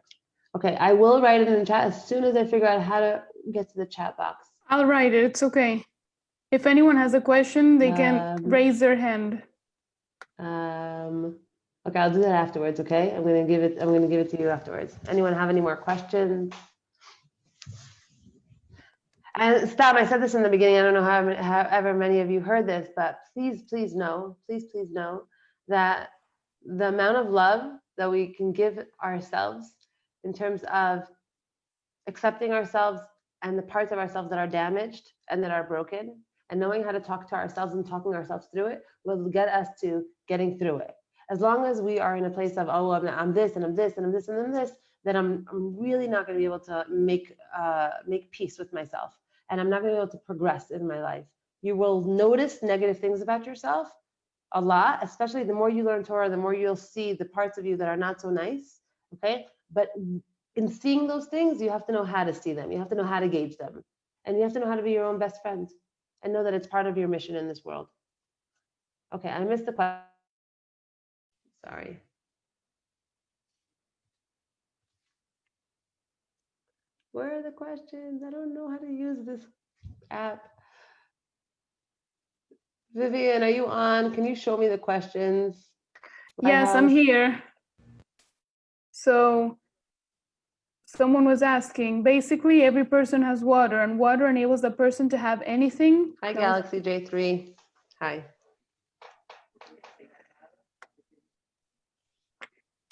Okay, I will write it in the chat as soon as I figure out how to get to the chat box. I'll write it. It's okay. If anyone has a question, they can raise their hand. Okay, I'll do that afterwards. Okay, I'm gonna give it to you afterwards. Anyone have any more questions? And stop. I said this in the beginning. I don't know however many of you heard this, but please know that the amount of love that we can give ourselves in terms of accepting ourselves and the parts of ourselves that are damaged and that are broken, and knowing how to talk to ourselves and talking ourselves through it will get us to getting through it. As long as we are in a place of, oh, I'm this and I'm this and I'm this and I'm this, then I'm really not going to be able to make peace with myself, and I'm not going to be able to progress in my life. You will notice negative things about yourself a lot, especially the more you learn Torah, the more you'll see the parts of you that are not so nice. Okay, but in seeing those things, you have to know how to see them. You have to know how to gauge them, and you have to know how to be your own best friend, and know that it's part of your mission in this world. Okay, I missed the question. Sorry. Where are the questions? I don't know how to use this app. Vivian, are you on? Can you show me the questions? Yes, I'm here. So someone was asking, basically every person has water, and water enables the person to have anything. Hi, Galaxy J3. Hi.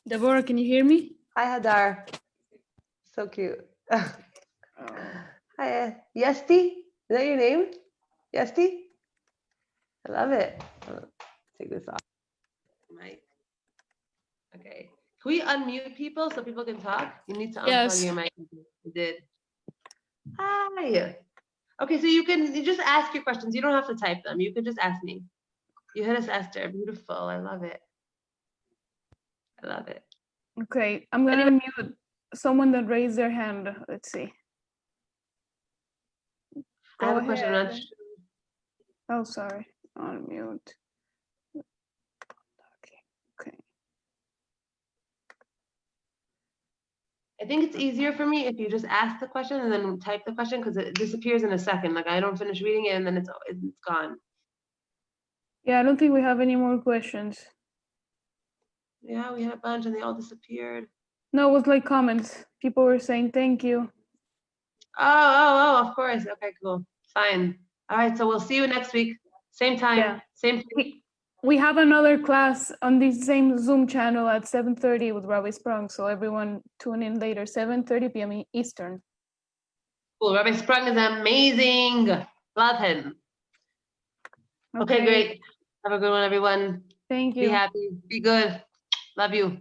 Devorah, can you hear me? Hi, Hadar. So cute. Hi, Yesti. Is that your name? Yesti? I love it. Take this off. Mic. Okay. Can we unmute people so people can talk? You need to unplug your mic. You did. Hi. Okay, so you just ask your questions. You don't have to type them. You can just ask me. You hit us, Esther. Beautiful. I love it. I love it. Okay, I'm going to mute someone that raised their hand. Let's see. I have a question. I'm not sure. Oh, sorry. On mute. Okay. I think it's easier for me if you just ask the question and then type the question, because it disappears in a second. Like I don't finish reading it and then it's gone. Yeah, I don't think we have any more questions. Yeah, we had a bunch and they all disappeared. No, it was like comments. People were saying thank you. Oh, of course. Okay, cool. Fine. All right, so we'll see you next week. Same time, same place. We have another class on the same Zoom channel at 7:30 with Rabbi Sprung, so everyone tune in later, 7:30 p.m. Eastern. Cool. Rabbi Sprung is amazing. Love him. Okay, great. Have a good one, everyone. Thank you. Be happy. Be good. Love you.